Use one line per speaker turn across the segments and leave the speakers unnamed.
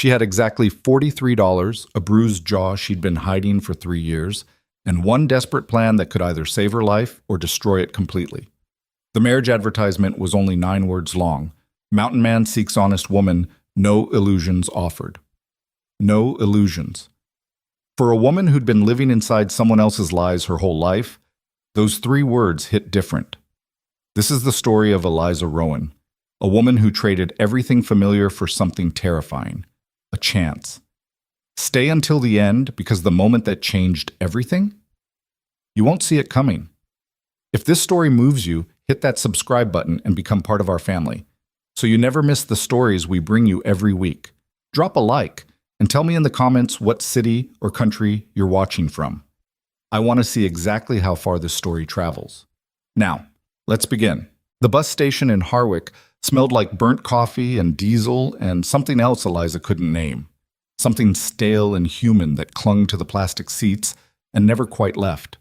She had exactly $43, a bruised jaw she'd been hiding for 3 years, and one desperate plan that could either save her life or destroy it completely. The marriage advertisement was only 9 words long. Mountain man seeks honest woman, no illusions offered. No illusions. For a woman who'd been living inside someone else's lies her whole life, those 3 words hit different. This is the story of Eliza Rowan, a woman who traded everything familiar for something terrifying, a chance. Stay until the end because the moment that changed everything? You won't see it coming. If this story moves you, hit that subscribe button and become part of our family, so you never miss the stories we bring you every week. Drop a like and tell me in the comments what city or country you're watching from. I want to see exactly how far this story travels. Now, let's begin. The bus station in Harwick smelled like burnt coffee and diesel and something else Eliza couldn't name. Something stale and human that clung to the plastic seats and never quite left.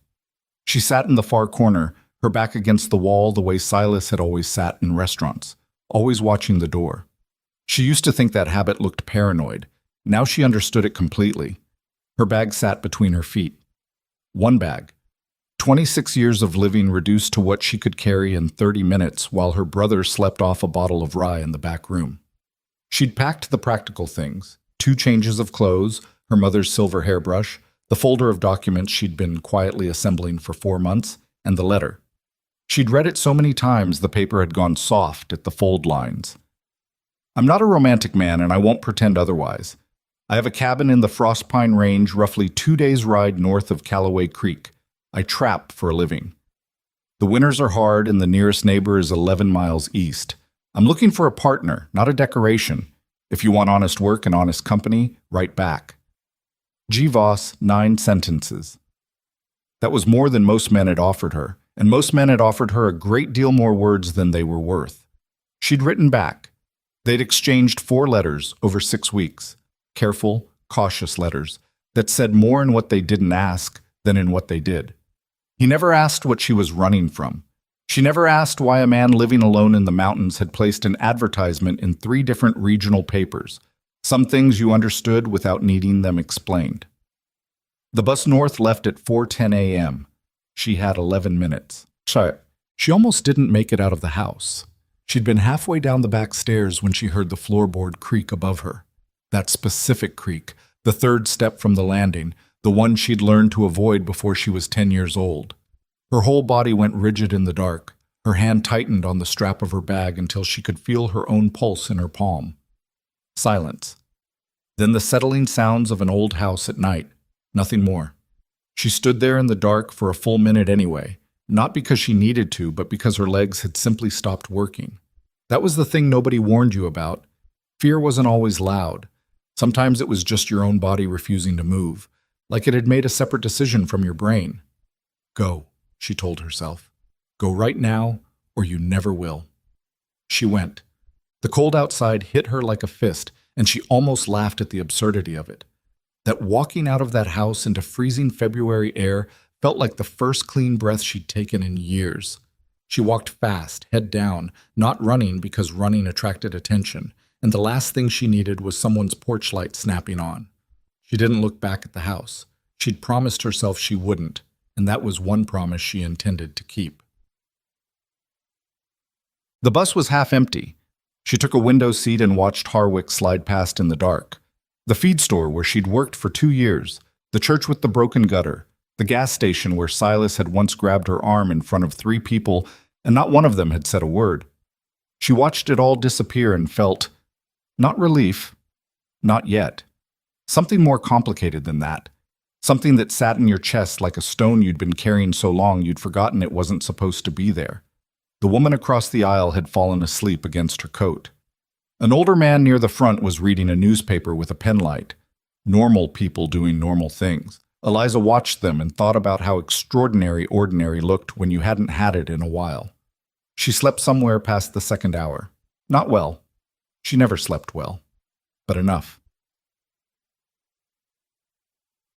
She sat in the far corner, her back against the wall the way Silas had always sat in restaurants, always watching the door. She used to think that habit looked paranoid. Now she understood it completely. Her bag sat between her feet. One bag. 26 years of living reduced to what she could carry in 30 minutes while her brother slept off a bottle of rye in the back room. She'd packed the practical things, 2 changes of clothes, her mother's silver hairbrush, the folder of documents she'd been quietly assembling for 4 months, and the letter. She'd read it so many times the paper had gone soft at the fold lines. I'm not a romantic man and I won't pretend otherwise. I have a cabin in the Frostpine Range roughly 2 days' ride north of Callaway Creek. I trap for a living. The winters are hard and the nearest neighbor is 11 miles east. I'm looking for a partner, not a decoration. If you want honest work and honest company, write back. G. Voss, 9 sentences. That was more than most men had offered her, and most men had offered her a great deal more words than they were worth. She'd written back. They'd exchanged 4 letters over 6 weeks. Careful, cautious letters that said more in what they didn't ask than in what they did. He never asked what she was running from. She never asked why a man living alone in the mountains had placed an advertisement in 3 different regional papers. Some things you understood without needing them explained. The bus north left at 4:10 a.m. She had 11 minutes. She almost didn't make it out of the house. She'd been halfway down the back stairs when she heard the floorboard creak above her. That specific creak, the 3rd step from the landing, the one she'd learned to avoid before she was 10 years old. Her whole body went rigid in the dark. Her hand tightened on the strap of her bag until she could feel her own pulse in her palm. Silence. Then the settling sounds of an old house at night. Nothing more. She stood there in the dark for a full minute anyway, not because she needed to, but because her legs had simply stopped working. That was the thing nobody warned you about. Fear wasn't always loud. Sometimes it was just your own body refusing to move, like it had made a separate decision from your brain. Go, she told herself. Go right now, or you never will. She went. The cold outside hit her like a fist, and she almost laughed at the absurdity of it. That walking out of that house into freezing February air felt like the first clean breath she'd taken in years. She walked fast, head down, not running because running attracted attention, and the last thing she needed was someone's porch light snapping on. She didn't look back at the house. She'd promised herself she wouldn't, and that was one promise she intended to keep. The bus was half empty. She took a window seat and watched Harwick slide past in the dark. The feed store where she'd worked for 2 years, the church with the broken gutter, the gas station where Silas had once grabbed her arm in front of 3 people, and not one of them had said a word. She watched it all disappear and felt, not relief, not yet. Something more complicated than that. Something that sat in your chest like a stone you'd been carrying so long you'd forgotten it wasn't supposed to be there. The woman across the aisle had fallen asleep against her coat. An older man near the front was reading a newspaper with a penlight. Normal people doing normal things. Eliza watched them and thought about how extraordinary ordinary looked when you hadn't had it in a while. She slept somewhere past the 2nd hour. Not well. She never slept well. But enough.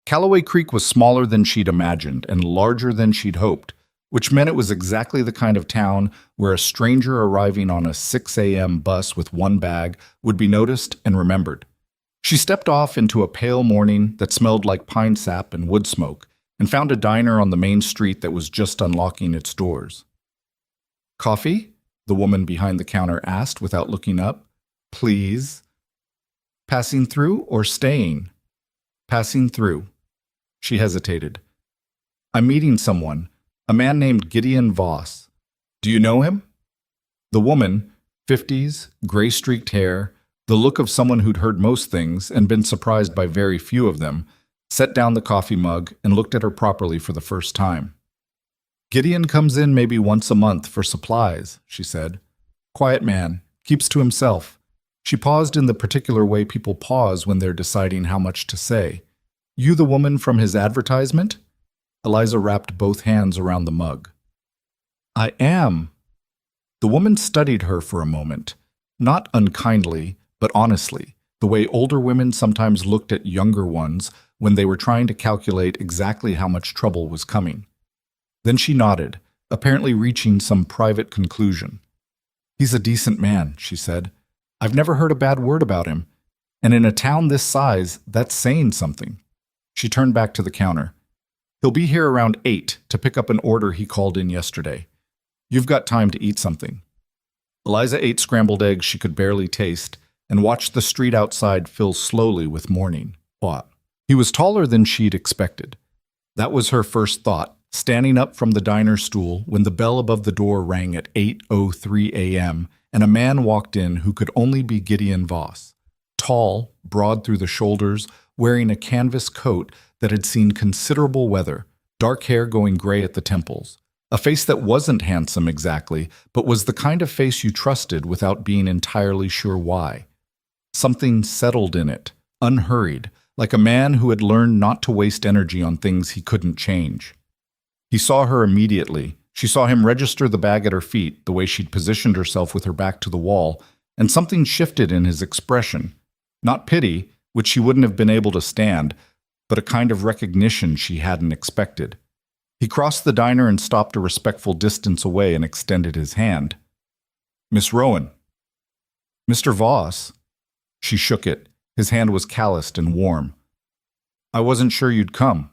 Callaway Creek was smaller than she'd imagined and larger than she'd hoped, which meant it was exactly the kind of town where a stranger arriving on a 6 a.m. bus with 1 bag would be noticed and remembered. She stepped off into a pale morning that smelled like pine sap and wood smoke and found a diner on the main street that was just unlocking its doors. "Coffee?" the woman behind the counter asked without looking up. "Please." "Passing through or staying?" "Passing through." She hesitated. "I'm meeting someone, a man named Gideon Voss. Do you know him?" The woman, 50s, gray-streaked hair, the look of someone who'd heard most things and been surprised by very few of them, set down the coffee mug and looked at her properly for the first time. "Gideon comes in maybe once a month for supplies," she said. "Quiet man, keeps to himself." She paused in the particular way people pause when they're deciding how much to say. "You the woman from his advertisement?" Eliza wrapped both hands around the mug. "I am." The woman studied her for a moment, not unkindly, but honestly, the way older women sometimes looked at younger ones when they were trying to calculate exactly how much trouble was coming. Then she nodded, apparently reaching some private conclusion. "He's a decent man," she said. "I've never heard a bad word about him. And in a town this size, that's saying something." She turned back to the counter. "He'll be here around 8 to pick up an order he called in yesterday. You've got time to eat something." Eliza ate scrambled eggs she could barely taste and watched the street outside fill slowly with morning. He was taller than she'd expected. That was her first thought, standing up from the diner stool when the bell above the door rang at 8:03 a.m. and a man walked in who could only be Gideon Voss. Tall, broad through the shoulders, wearing a canvas coat that had seen considerable weather, dark hair going gray at the temples. A face that wasn't handsome exactly, but was the kind of face you trusted without being entirely sure why. Something settled in it, unhurried, like a man who had learned not to waste energy on things he couldn't change. He saw her immediately. She saw him register the bag at her feet, the way she'd positioned herself with her back to the wall, and something shifted in his expression. Not pity, which she wouldn't have been able to stand, but a kind of recognition she hadn't expected. He crossed the diner and stopped a respectful distance away and extended his hand. "Miss Rowan." "Mr. Voss." She shook it. His hand was calloused and warm. "I wasn't sure you'd come."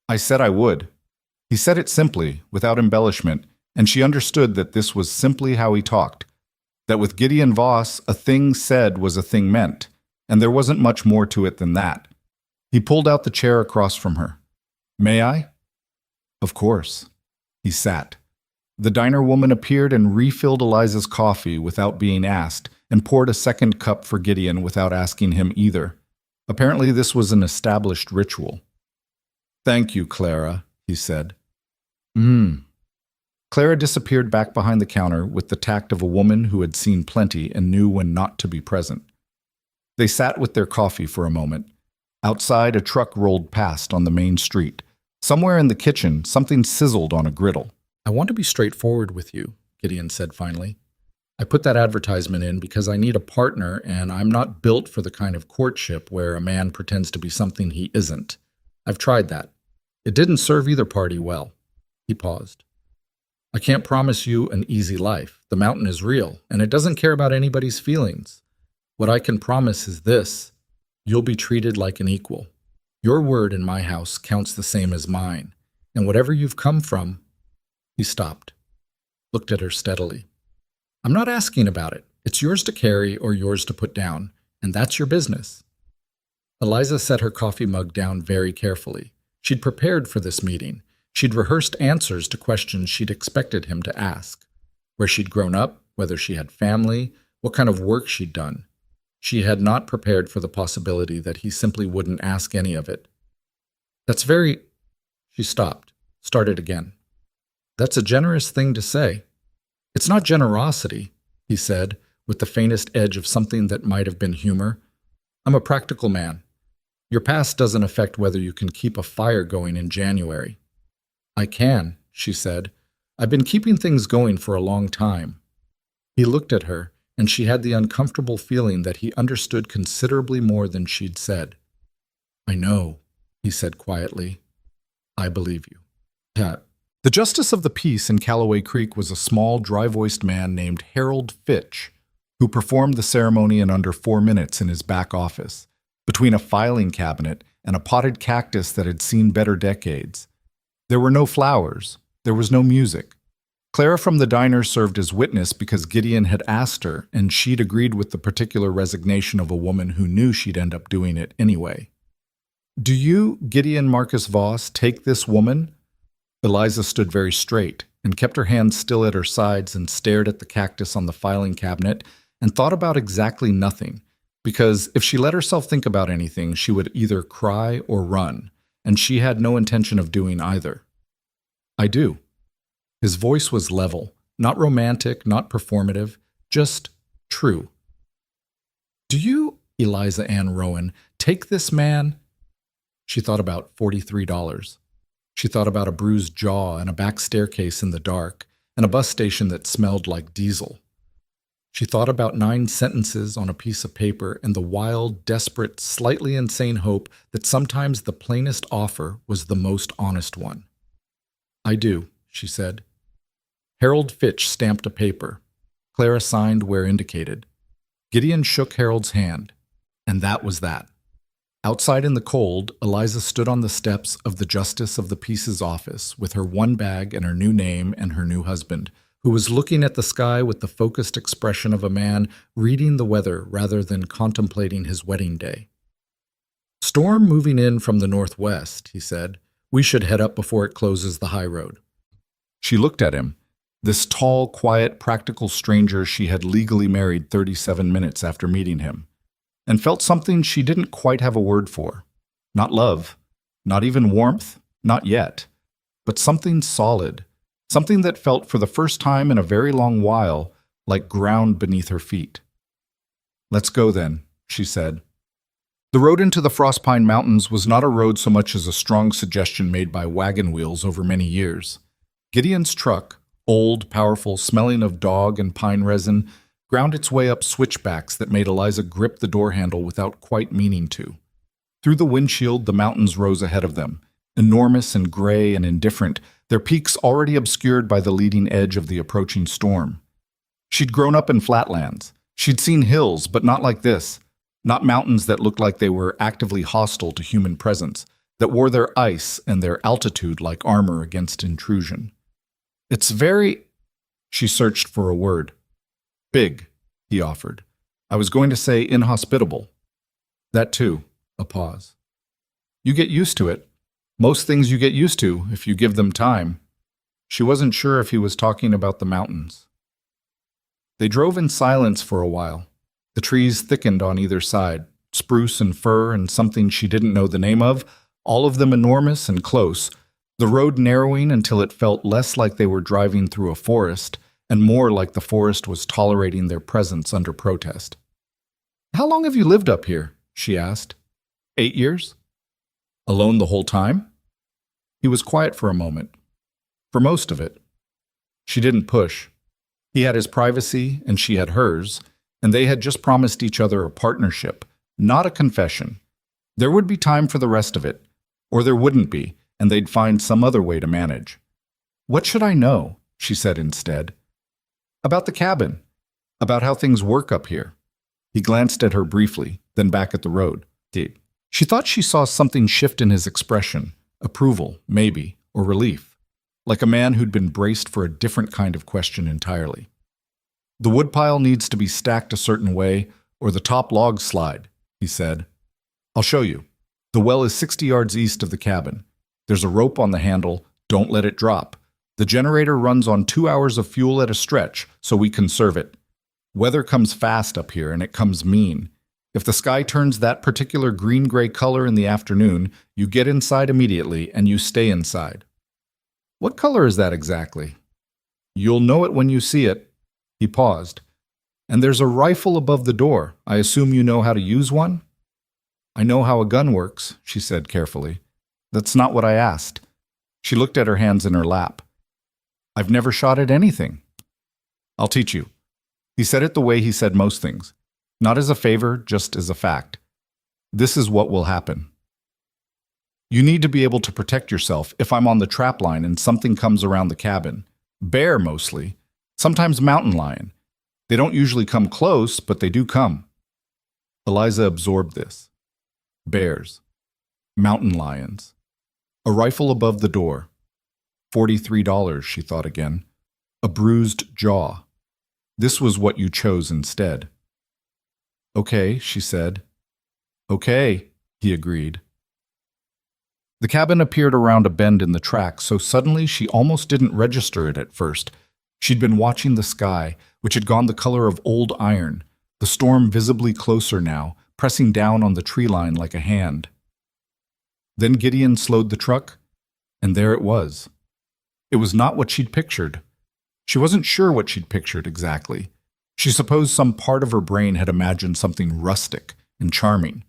"I said I would." He said it simply, without embellishment, and she understood that this was simply how he talked. That with Gideon Voss, a thing said was a thing meant, and there wasn't much more to it than that. He pulled out the chair across from her. "May I?" "Of course." He sat. The diner woman appeared and refilled Eliza's coffee without being asked, and poured a second cup for Gideon without asking him either. Apparently this was an established ritual. "Thank you, Clara," he said. Clara disappeared back behind the counter with the tact of a woman who had seen plenty and knew when not to be present. They sat with their coffee for a moment. Outside, a truck rolled past on the main street. Somewhere in the kitchen, something sizzled on a griddle. "I want to be straightforward with you," Gideon said finally. "I put that advertisement in because I need a partner, and I'm not built for the kind of courtship where a man pretends to be something he isn't. I've tried that. It didn't serve either party well." He paused. "I can't promise you an easy life. The mountain is real, and it doesn't care about anybody's feelings. What I can promise is this: you'll be treated like an equal. Your word in my house counts the same as mine, and whatever you've come from—" He stopped, looked at her steadily. "I'm not asking about it. It's yours to carry or yours to put down, and that's your business." Eliza set her coffee mug down very carefully. She'd prepared for this meeting. She'd rehearsed answers to questions she'd expected him to ask. Where she'd grown up, whether she had family, what kind of work she'd done. She had not prepared for the possibility that he simply wouldn't ask any of it. "That's very—" She stopped, started again. "That's a generous thing to say." "It's not generosity," he said, with the faintest edge of something that might have been humor. "I'm a practical man. Your past doesn't affect whether you can keep a fire going in January." "I can," she said. "I've been keeping things going for a long time." He looked at her, and she had the uncomfortable feeling that he understood considerably more than she'd said. "I know," he said quietly. "I believe you." The justice of the peace in Callaway Creek was a small, dry-voiced man named Harold Fitch, who performed the ceremony in under 4 minutes in his back office, between a filing cabinet and a potted cactus that had seen better decades. There were no flowers. There was no music. Clara from the diner served as witness because Gideon had asked her, and she'd agreed with the particular resignation of a woman who knew she'd end up doing it anyway. "Do you, Gideon Marcus Voss, take this woman?" Eliza stood very straight and kept her hands still at her sides and stared at the cactus on the filing cabinet and thought about exactly nothing, because if she let herself think about anything, she would either cry or run, and she had no intention of doing either. "I do." His voice was level, not romantic, not performative, just true. "Do you, Eliza Ann Rowan, take this man?" She thought about $43. She thought about a bruised jaw and a back staircase in the dark and a bus station that smelled like diesel. She thought about 9 sentences on a piece of paper and the wild, desperate, slightly insane hope that sometimes the plainest offer was the most honest one. "I do," she said. Harold Fitch stamped a paper. Clara signed where indicated. Gideon shook Harold's hand, and that was that. Outside in the cold, Eliza stood on the steps of the Justice of the Peace's office with her one bag and her new name and her new husband, who was looking at the sky with the focused expression of a man reading the weather rather than contemplating his wedding day. "Storm moving in from the northwest," he said. "We should head up before it closes the high road." She looked at him, this tall, quiet, practical stranger she had legally married 37 minutes after meeting him, and felt something she didn't quite have a word for. Not love, not even warmth, not yet, but something solid, something that felt for the first time in a very long while like ground beneath her feet. "Let's go then," she said. The road into the Frostpine Mountains was not a road so much as a strong suggestion made by wagon wheels over many years. Gideon's truck, old, powerful, smelling of dog and pine resin, ground its way up switchbacks that made Eliza grip the door handle without quite meaning to. Through the windshield, the mountains rose ahead of them, enormous and gray and indifferent, their peaks already obscured by the leading edge of the approaching storm. She'd grown up in flatlands. She'd seen hills, but not like this. Not mountains that looked like they were actively hostile to human presence, that wore their ice and their altitude like armor against intrusion. "It's very—" She searched for a word. "Big," he offered. "I was going to say inhospitable." "That too." A pause. "You get used to it. Most things you get used to if you give them time." She wasn't sure if he was talking about the mountains. They drove in silence for a while. The trees thickened on either side, spruce and fir and something she didn't know the name of, all of them enormous and close, the road narrowing until it felt less like they were driving through a forest and more like the forest was tolerating their presence under protest. "How long have you lived up here?" she asked. 8 years? Alone the whole time? He was quiet for a moment. For most of it. She didn't push. He had his privacy and she had hers, and they had just promised each other a partnership, not a confession. There would be time for the rest of it, or there wouldn't be, and they'd find some other way to manage. "What should I know?" she said instead. "About the cabin. About how things work up here." He glanced at her briefly, then back at the road. She thought she saw something shift in his expression, approval, maybe, or relief, like a man who'd been braced for a different kind of question entirely. "The woodpile needs to be stacked a certain way, or the top logs slide," he said. "I'll show you. The well is 60 yards east of the cabin. There's a rope on the handle. Don't let it drop. The generator runs on 2 hours of fuel at a stretch, so we conserve it. Weather comes fast up here, and it comes mean. If the sky turns that particular green-gray color in the afternoon, you get inside immediately, and you stay inside." "What color is that exactly?" "You'll know it when you see it." He paused. "And there's a rifle above the door. I assume you know how to use one?" "I know how a gun works," she said carefully. "That's not what I asked." She looked at her hands in her lap. "I've never shot at anything." "I'll teach you." He said it the way he said most things. Not as a favor, just as a fact. "This is what will happen. You need to be able to protect yourself if I'm on the trap line and something comes around the cabin. Bear, mostly. Sometimes mountain lion. They don't usually come close, but they do come." Eliza absorbed this. bears, mountain lions, a rifle above the door. $43, she thought again. A bruised jaw. This was what you chose instead. Okay, she said. Okay, he agreed. The cabin appeared around a bend in the track, so suddenly she almost didn't register it at first. She'd been watching the sky, which had gone the color of old iron, the storm visibly closer now, pressing down on the tree line like a hand. Then Gideon slowed the truck, and there it was. It was not what she'd pictured. She wasn't sure what she'd pictured exactly. She supposed some part of her brain had imagined something rustic and charming,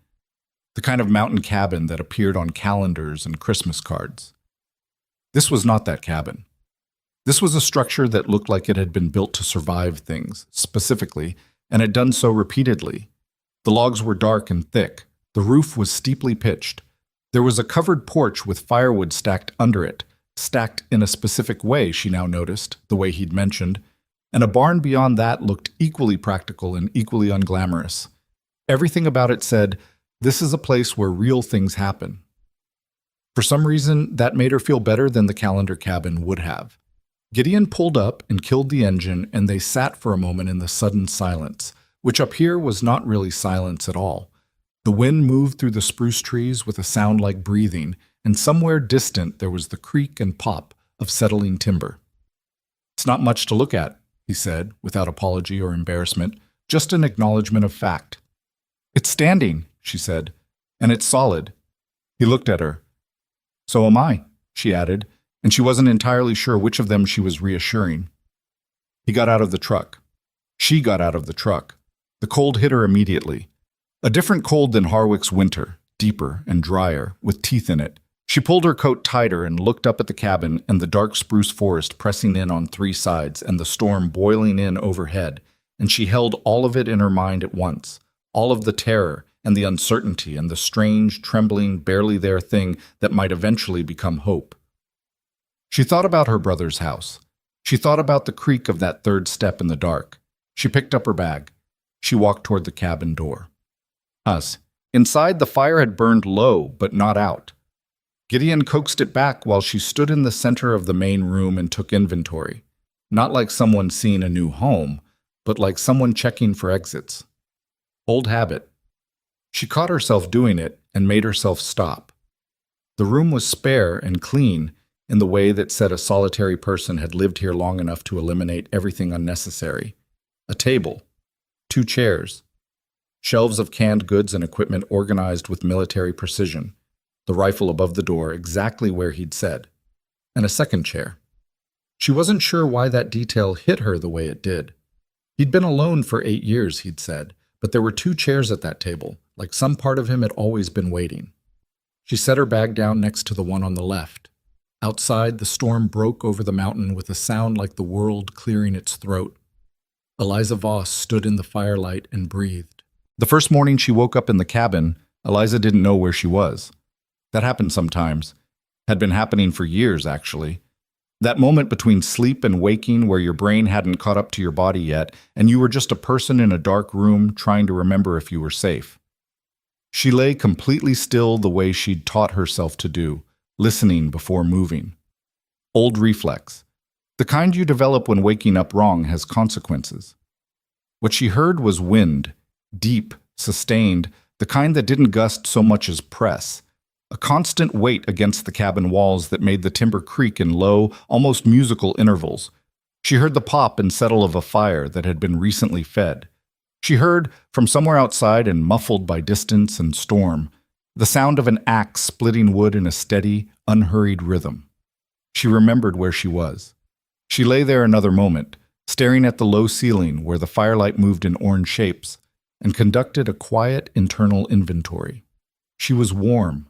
the kind of mountain cabin that appeared on calendars and Christmas cards. This was not that cabin. This was a structure that looked like it had been built to survive things, specifically, and had done so repeatedly. The logs were dark and thick. The roof was steeply pitched. There was a covered porch with firewood stacked under it, stacked in a specific way, she now noticed, the way he'd mentioned, and a barn beyond that looked equally practical and equally unglamorous. Everything about it said, this is a place where real things happen. For some reason, that made her feel better than the calendar cabin would have. Gideon pulled up and killed the engine, and they sat for a moment in the sudden silence, which up here was not really silence at all. The wind moved through the spruce trees with a sound like breathing, and somewhere distant there was the creak and pop of settling timber. It's not much to look at, he said, without apology or embarrassment, just an acknowledgement of fact. It's standing, she said, and it's solid. He looked at her. So am I, she added, and she wasn't entirely sure which of them she was reassuring. He got out of the truck. She got out of the truck. The cold hit her immediately. A different cold than Harwick's winter, deeper and drier, with teeth in it. She pulled her coat tighter and looked up at the cabin and the dark spruce forest pressing in on three sides and the storm boiling in overhead, and she held all of it in her mind at once, all of the terror and the uncertainty and the strange, trembling, barely there thing that might eventually become hope. She thought about her brother's house. She thought about the creak of that third step in the dark. She picked up her bag. She walked toward the cabin door. Inside, the fire had burned low, but not out. Gideon coaxed it back while she stood in the center of the main room and took inventory, not like someone seeing a new home, but like someone checking for exits. Old habit. She caught herself doing it and made herself stop. The room was spare and clean in the way that said a solitary person had lived here long enough to eliminate everything unnecessary. A table, 2 chairs, shelves of canned goods and equipment organized with military precision, the rifle above the door exactly where he'd said, and a second chair. She wasn't sure why that detail hit her the way it did. He'd been alone for 8 years, he'd said, but there were 2 chairs at that table, like some part of him had always been waiting. She set her bag down next to the one on the left. Outside, the storm broke over the mountain with a sound like the world clearing its throat. Eliza Voss stood in the firelight and breathed. The first morning she woke up in the cabin, Eliza didn't know where she was. That happened sometimes. Had been happening for years, actually. That moment between sleep and waking where your brain hadn't caught up to your body yet, and you were just a person in a dark room trying to remember if you were safe. She lay completely still the way she'd taught herself to do, listening before moving. Old reflex. The kind you develop when waking up wrong has consequences. What she heard was wind, deep, sustained, the kind that didn't gust so much as press. A constant weight against the cabin walls that made the timber creak in low, almost musical intervals. She heard the pop and settle of a fire that had been recently fed. She heard, from somewhere outside and muffled by distance and storm, the sound of an axe splitting wood in a steady, unhurried rhythm. She remembered where she was. She lay there another moment, staring at the low ceiling where the firelight moved in orange shapes, and conducted a quiet internal inventory. She was warm.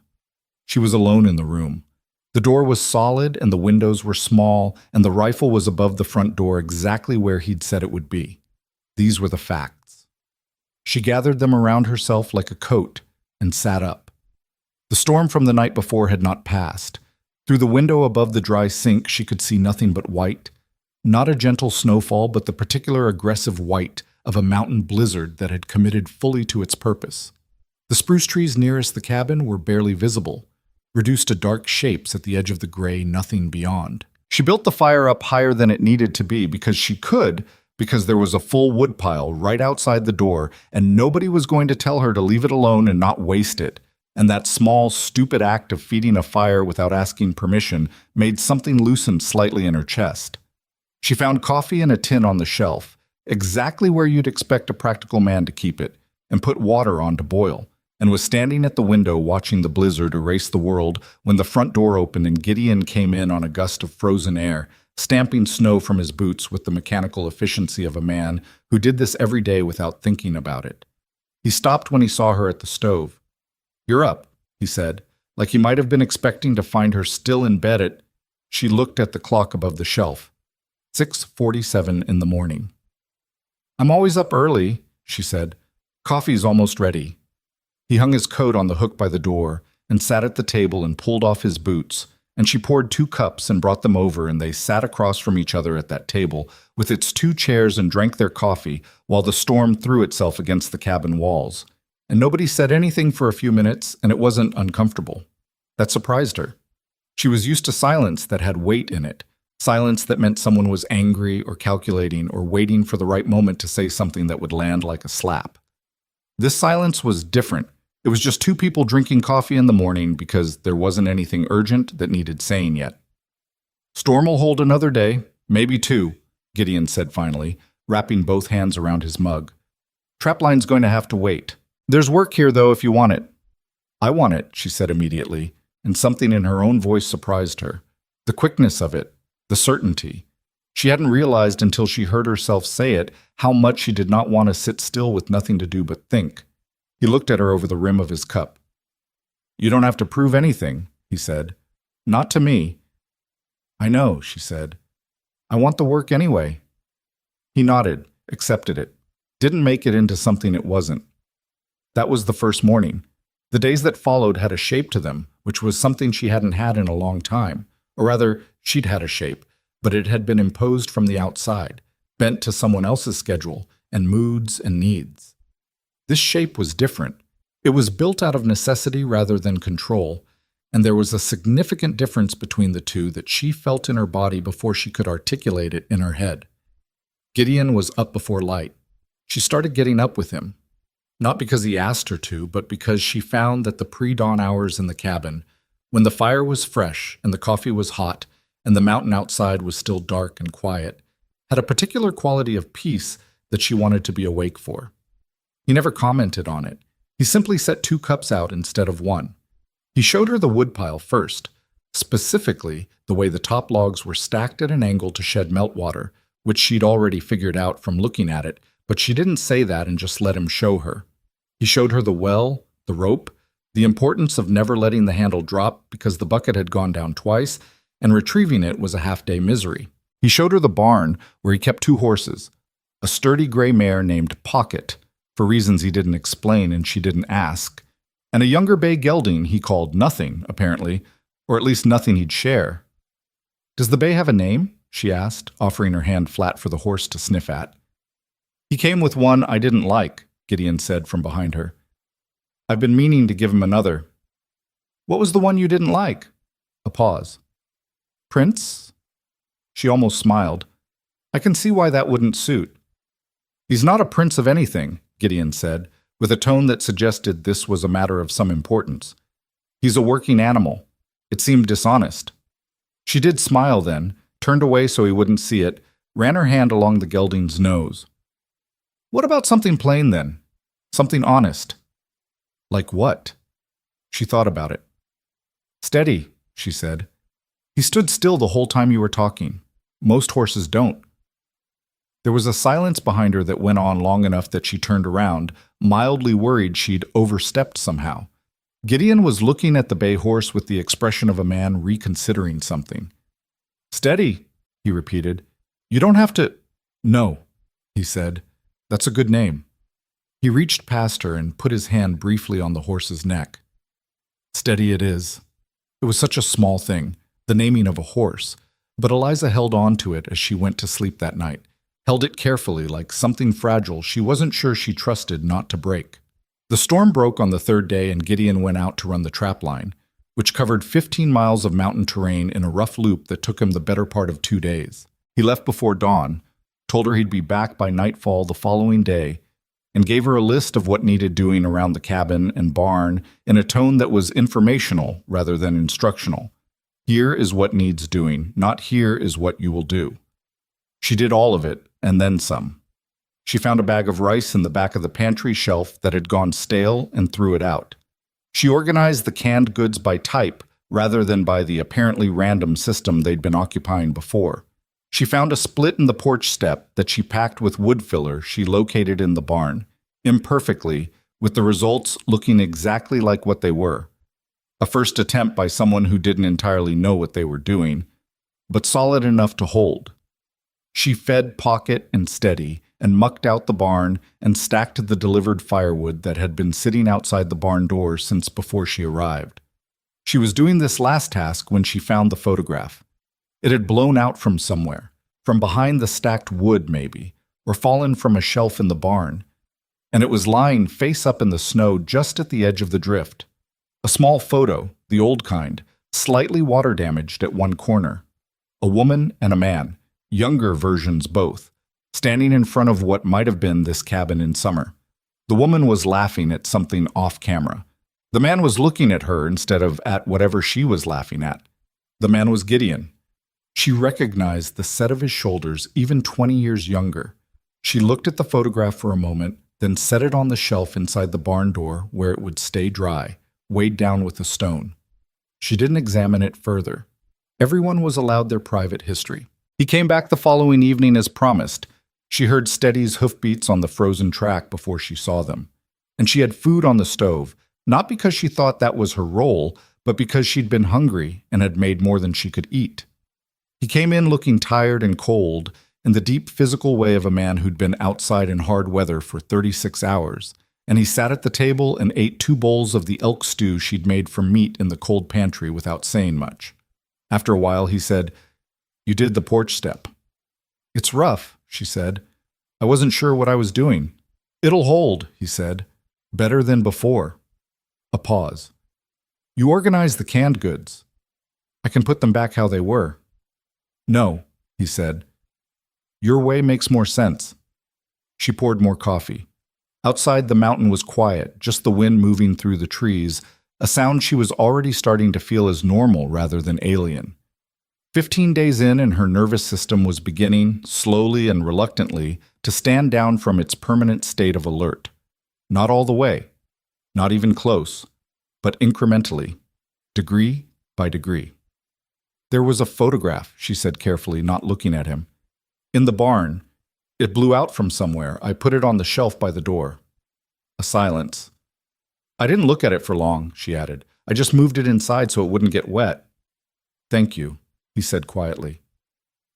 She was alone in the room. The door was solid and the windows were small, and the rifle was above the front door exactly where he'd said it would be. These were the facts. She gathered them around herself like a coat and sat up. The storm from the night before had not passed. Through the window above the dry sink she could see nothing but white. Not a gentle snowfall, but the particular aggressive white of a mountain blizzard that had committed fully to its purpose. The spruce trees nearest the cabin were barely visible, reduced to dark shapes at the edge of the gray nothing beyond. She built the fire up higher than it needed to be because she could, because there was a full woodpile right outside the door, and nobody was going to tell her to leave it alone and not waste it. And that small, stupid act of feeding a fire without asking permission made something loosen slightly in her chest. She found coffee in a tin on the shelf, exactly where you'd expect a practical man to keep it, and put water on to boil, and was standing at the window watching the blizzard erase the world when the front door opened and Gideon came in on a gust of frozen air, stamping snow from his boots with the mechanical efficiency of a man who did this every day without thinking about it. He stopped when he saw her at the stove. "You're up," he said, like he might have been expecting to find her still in bed at... She looked at the clock above the shelf. 6:47 in the morning. "I'm always up early," she said. "Coffee's almost ready." He hung his coat on the hook by the door and sat at the table and pulled off his boots, and she poured 2 cups and brought them over, and they sat across from each other at that table with its 2 chairs and drank their coffee while the storm threw itself against the cabin walls. And nobody said anything for a few minutes, and it wasn't uncomfortable. That surprised her. She was used to silence that had weight in it, silence that meant someone was angry or calculating or waiting for the right moment to say something that would land like a slap. This silence was different. It was just 2 people drinking coffee in the morning because there wasn't anything urgent that needed saying yet. "Storm will hold another day, maybe 2, Gideon said finally, wrapping both hands around his mug. "Trapline's going to have to wait. There's work here, though, if you want it." "I want it," she said immediately, and something in her own voice surprised her. The quickness of it, the certainty. She hadn't realized until she heard herself say it how much she did not want to sit still with nothing to do but think. He looked at her over the rim of his cup. "You don't have to prove anything," he said. "Not to me." "I know," she said. "I want the work anyway." He nodded, accepted it, didn't make it into something it wasn't. That was the first morning. The days that followed had a shape to them, which was something she hadn't had in a long time. Or rather, she'd had a shape, but it had been imposed from the outside, bent to someone else's schedule and moods and needs. This shape was different. It was built out of necessity rather than control, and there was a significant difference between the two that she felt in her body before she could articulate it in her head. Gideon was up before light. She started getting up with him, not because he asked her to, but because she found that the pre-dawn hours in the cabin, when the fire was fresh and the coffee was hot and the mountain outside was still dark and quiet, had a particular quality of peace that she wanted to be awake for. He never commented on it. He simply set 2 cups out instead of 1. He showed her the woodpile first, specifically the way the top logs were stacked at an angle to shed meltwater, which she'd already figured out from looking at it, but she didn't say that and just let him show her. He showed her the well, the rope, the importance of never letting the handle drop because the bucket had gone down twice, and retrieving it was a half-day misery. He showed her the barn where he kept 2 horses, a sturdy gray mare named Pocket, for reasons he didn't explain and she didn't ask, and a younger bay gelding he called Nothing, apparently, or at least nothing he'd share. "Does the bay have a name?" she asked, offering her hand flat for the horse to sniff at. "He came with one I didn't like," Gideon said from behind her. "I've been meaning to give him another." "What was the one you didn't like?" A pause. "Prince?" She almost smiled. "I can see why that wouldn't suit." "He's not a prince of anything," Gideon said, with a tone that suggested this was a matter of some importance. "He's a working animal." It seemed dishonest. She did smile then, turned away so he wouldn't see it, ran her hand along the gelding's nose. "What about something plain then? Something honest?" "Like what?" She thought about it. "Steady," she said. "He stood still the whole time you were talking. Most horses don't." There was a silence behind her that went on long enough that she turned around, mildly worried she'd overstepped somehow. Gideon was looking at the bay horse with the expression of a man reconsidering something. "Steady," he repeated. "You don't have to—" "No," he said. "That's a good name." He reached past her and put his hand briefly on the horse's neck. "Steady it is." It was such a small thing, the naming of a horse, but Eliza held on to it as she went to sleep that night, held it carefully like something fragile she wasn't sure she trusted not to break. The storm broke on the third day and Gideon went out to run the trap line, which covered 15 miles of mountain terrain in a rough loop that took him the better part of 2 days. He left before dawn, told her he'd be back by nightfall the following day, and gave her a list of what needed doing around the cabin and barn in a tone that was informational rather than instructional. Here is what needs doing, not here is what you will do. She did all of it, and then some. She found a bag of rice in the back of the pantry shelf that had gone stale and threw it out. She organized the canned goods by type rather than by the apparently random system they'd been occupying before. She found a split in the porch step that she packed with wood filler she located in the barn, imperfectly, with the results looking exactly like what they were. A first attempt by someone who didn't entirely know what they were doing, but solid enough to hold. She fed Pocket and Steady and mucked out the barn and stacked the delivered firewood that had been sitting outside the barn door since before she arrived. She was doing this last task when she found the photograph. It had blown out from somewhere, from behind the stacked wood maybe, or fallen from a shelf in the barn, and it was lying face up in the snow just at the edge of the drift. A small photo, the old kind, slightly water damaged at one corner. A woman and a man, younger versions both, standing in front of what might have been this cabin in summer. The woman was laughing at something off camera. The man was looking at her instead of at whatever she was laughing at. The man was Gideon. She recognized the set of his shoulders, even 20 years younger. She looked at the photograph for a moment, then set it on the shelf inside the barn door where it would stay dry, weighed down with a stone. She didn't examine it further. Everyone was allowed their private history. He came back the following evening as promised. She heard Steady's hoofbeats on the frozen track before she saw them. And she had food on the stove, not because she thought that was her role, but because she'd been hungry and had made more than she could eat. He came in looking tired and cold, in the deep physical way of a man who'd been outside in hard weather for 36 hours, and he sat at the table and ate 2 bowls of the elk stew she'd made from meat in the cold pantry without saying much. After a while, he said, "You did the porch step." "It's rough," she said. "I wasn't sure what I was doing." "It'll hold," he said. "Better than before." A pause. "You organized the canned goods. I can put them back how they were." "No," he said. "Your way makes more sense." She poured more coffee. Outside, the mountain was quiet, just the wind moving through the trees, a sound she was already starting to feel as normal rather than alien. 15 days in, and her nervous system was beginning, slowly and reluctantly, to stand down from its permanent state of alert. Not all the way, not even close, but incrementally, degree by degree. "There was a photograph," she said carefully, not looking at him. "In the barn. It blew out from somewhere. I put it on the shelf by the door." A silence. "I didn't look at it for long," she added. "I just moved it inside so it wouldn't get wet." "Thank you," he said quietly.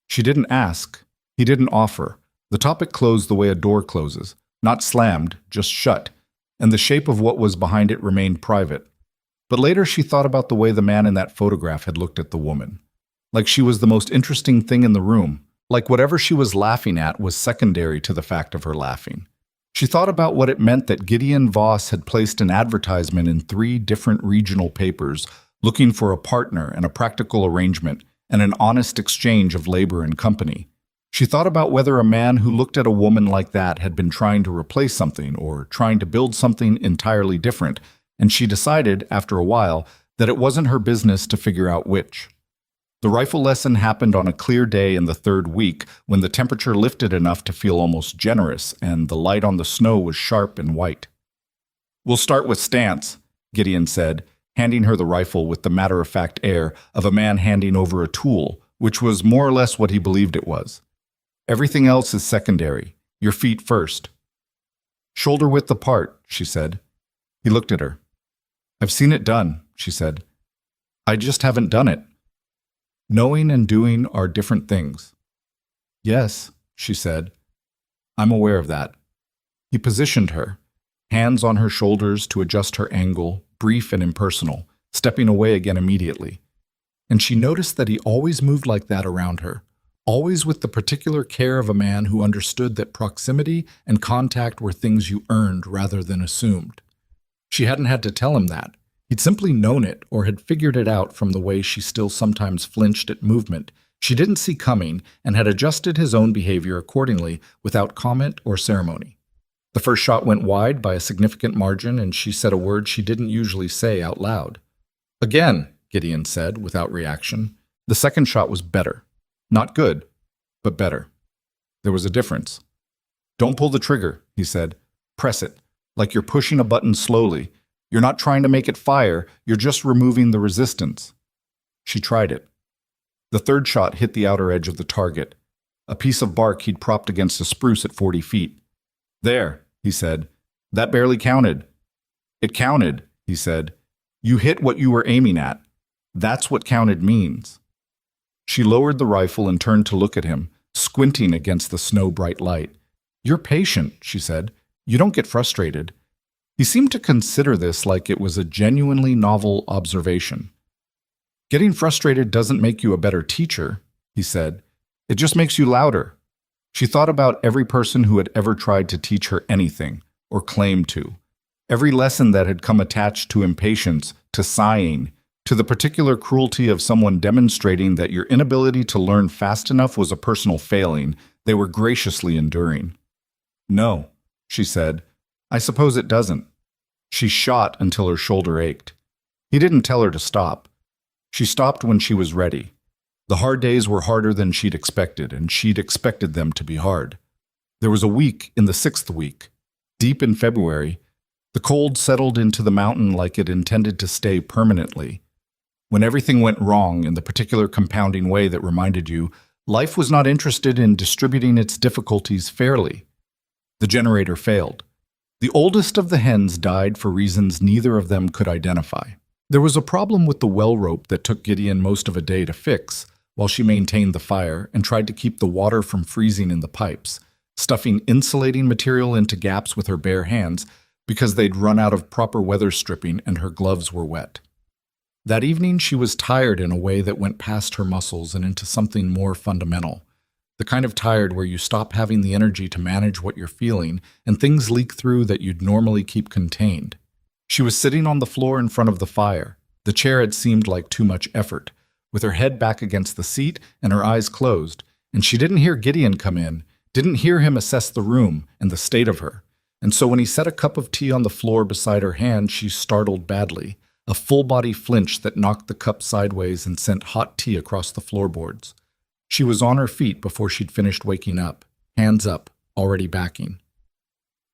She didn't ask. He didn't offer. The topic closed the way a door closes, not slammed, just shut, and the shape of what was behind it remained private. But later she thought about the way the man in that photograph had looked at the woman. Like she was the most interesting thing in the room. Like whatever she was laughing at was secondary to the fact of her laughing. She thought about what it meant that Gideon Voss had placed an advertisement in 3 different regional papers looking for a partner and a practical arrangement and an honest exchange of labor and company. She thought about whether a man who looked at a woman like that had been trying to replace something or trying to build something entirely different, and she decided, after a while, that it wasn't her business to figure out which. The rifle lesson happened on a clear day in the 3rd week when the temperature lifted enough to feel almost generous and the light on the snow was sharp and white. "We'll start with stance," Gideon said, handing her the rifle with the matter-of-fact air of a man handing over a tool, which was more or less what he believed it was. "Everything else is secondary. Your feet first." "Shoulder width apart," she said. He looked at her. "I've seen it done," she said. "I just haven't done it." "Knowing and doing are different things." "Yes," she said. "I'm aware of that." He positioned her, hands on her shoulders to adjust her angle, brief and impersonal, stepping away again immediately. And she noticed that he always moved like that around her, always with the particular care of a man who understood that proximity and contact were things you earned rather than assumed. She hadn't had to tell him that. He'd simply known it or had figured it out from the way she still sometimes flinched at movement she didn't see coming and had adjusted his own behavior accordingly without comment or ceremony. The first shot went wide by a significant margin, and she said a word she didn't usually say out loud. Again, Gideon said, without reaction. The second shot was better. Not good, but better. There was a difference. Don't pull the trigger, he said. Press it, like you're pushing a button slowly. You're not trying to make it fire, you're just removing the resistance. She tried it. The third shot hit the outer edge of the target, a piece of bark he'd propped against a spruce at 40 feet. There, he said. That barely counted. It counted, he said. You hit what you were aiming at. That's what counted means. She lowered the rifle and turned to look at him, squinting against the snow-bright light. You're patient, she said. You don't get frustrated. He seemed to consider this like it was a genuinely novel observation. Getting frustrated doesn't make you a better teacher, he said. It just makes you louder. She thought about every person who had ever tried to teach her anything, or claimed to. Every lesson that had come attached to impatience, to sighing, to the particular cruelty of someone demonstrating that your inability to learn fast enough was a personal failing, they were graciously enduring. No, she said. I suppose it doesn't. She shot until her shoulder ached. He didn't tell her to stop. She stopped when she was ready. The hard days were harder than she'd expected, and she'd expected them to be hard. There was a week in the 6th week. Deep in February, the cold settled into the mountain like it intended to stay permanently. When everything went wrong in the particular compounding way that reminded you, life was not interested in distributing its difficulties fairly. The generator failed. The oldest of the hens died for reasons neither of them could identify. There was a problem with the well rope that took Gideon most of a day to fix, while she maintained the fire and tried to keep the water from freezing in the pipes, stuffing insulating material into gaps with her bare hands because they'd run out of proper weather stripping and her gloves were wet. That evening she was tired in a way that went past her muscles and into something more fundamental. The kind of tired where you stop having the energy to manage what you're feeling and things leak through that you'd normally keep contained. She was sitting on the floor in front of the fire. The chair had seemed like too much effort, with her head back against the seat and her eyes closed, and she didn't hear Gideon come in, didn't hear him assess the room and the state of her. And so when he set a cup of tea on the floor beside her hand, she startled badly, a full-body flinch that knocked the cup sideways and sent hot tea across the floorboards. She was on her feet before she'd finished waking up, hands up, already backing.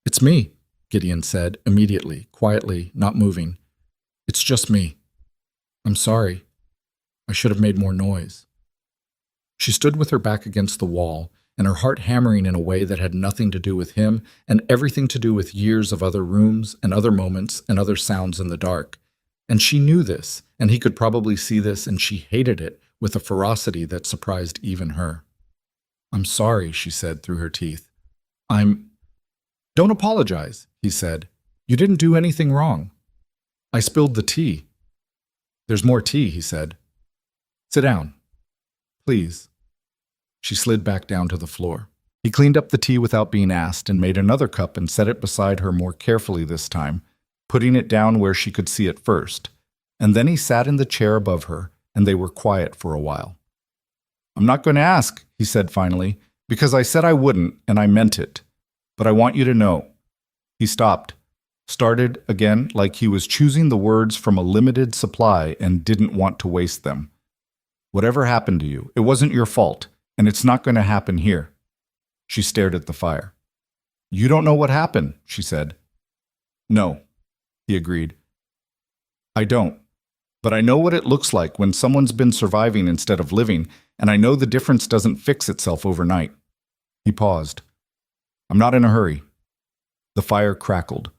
It's me, Gideon said, immediately, quietly, not moving. It's just me. I'm sorry. I should have made more noise. She stood with her back against the wall, and her heart hammering in a way that had nothing to do with him and everything to do with years of other rooms and other moments and other sounds in the dark. And she knew this, and he could probably see this, and she hated it with a ferocity that surprised even her. I'm sorry, she said through her teeth. Don't apologize, he said. You didn't do anything wrong. I spilled the tea. There's more tea, he said. Sit down. Please. She slid back down to the floor. He cleaned up the tea without being asked and made another cup and set it beside her more carefully this time, putting it down where she could see it first. And then he sat in the chair above her, and they were quiet for a while. I'm not going to ask, he said finally, because I said I wouldn't, and I meant it. But I want you to know. He stopped, started again like he was choosing the words from a limited supply and didn't want to waste them. Whatever happened to you, it wasn't your fault, and it's not going to happen here. She stared at the fire. You don't know what happened, she said. No, he agreed. I don't. But I know what it looks like when someone's been surviving instead of living, and I know the difference doesn't fix itself overnight. He paused. I'm not in a hurry. The fire crackled.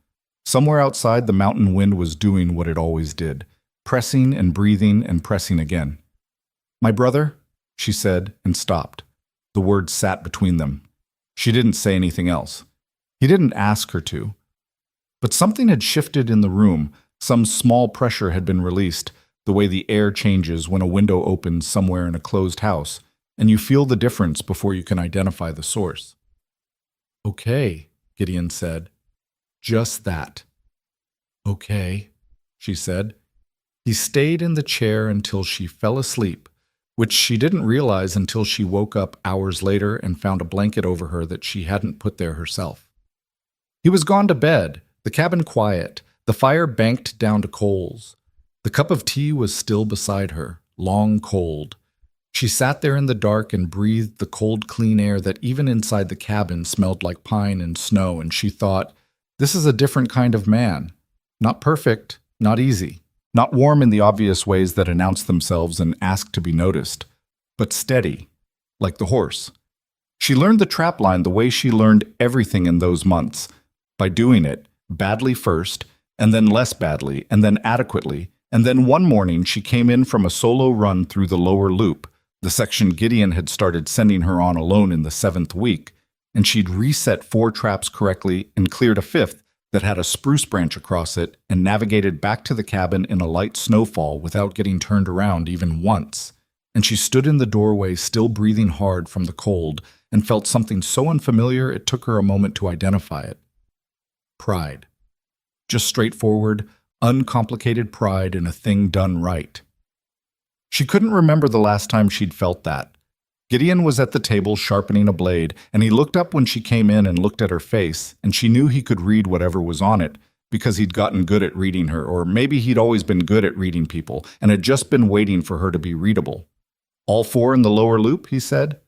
Somewhere outside, the mountain wind was doing what it always did, pressing and breathing and pressing again. My brother, she said, and stopped. The words sat between them. She didn't say anything else. He didn't ask her to. But something had shifted in the room. Some small pressure had been released, the way the air changes when a window opens somewhere in a closed house, and you feel the difference before you can identify the source. Okay, Gideon said. Just that. Okay, she said. He stayed in the chair until she fell asleep, which she didn't realize until she woke up hours later and found a blanket over her that she hadn't put there herself. He was gone to bed, the cabin quiet, the fire banked down to coals. The cup of tea was still beside her, long cold. She sat there in the dark and breathed the cold, clean air that even inside the cabin smelled like pine and snow, and she thought, this is a different kind of man. Not perfect, not easy, not warm in the obvious ways that announce themselves and ask to be noticed, but steady, like the horse. She learned the trapline the way she learned everything in those months, by doing it, badly first, and then less badly, and then adequately, and then one morning she came in from a solo run through the lower loop, the section Gideon had started sending her on alone in the 7th week, and she'd reset 4 traps correctly and cleared a 5th that had a spruce branch across it and navigated back to the cabin in a light snowfall without getting turned around even once. And she stood in the doorway still breathing hard from the cold and felt something so unfamiliar it took her a moment to identify it. Pride. Just straightforward, uncomplicated pride in a thing done right. She couldn't remember the last time she'd felt that. Gideon was at the table sharpening a blade, and he looked up when she came in and looked at her face, and she knew he could read whatever was on it, because he'd gotten good at reading her, or maybe he'd always been good at reading people, and had just been waiting for her to be readable. All 4 in the lower loop, he said.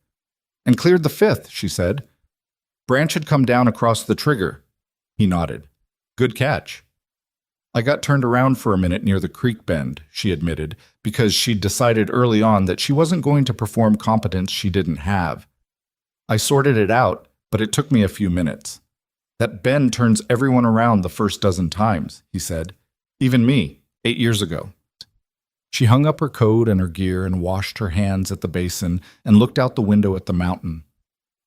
And cleared the 5th, she said. Branch had come down across the trigger. He nodded. Good catch. I got turned around for a minute near the creek bend, she admitted, because she'd decided early on that she wasn't going to perform competence she didn't have. I sorted it out, but it took me a few minutes. That bend turns everyone around the first dozen times, he said. Even me, 8 years ago. She hung up her coat and her gear and washed her hands at the basin and looked out the window at the mountain.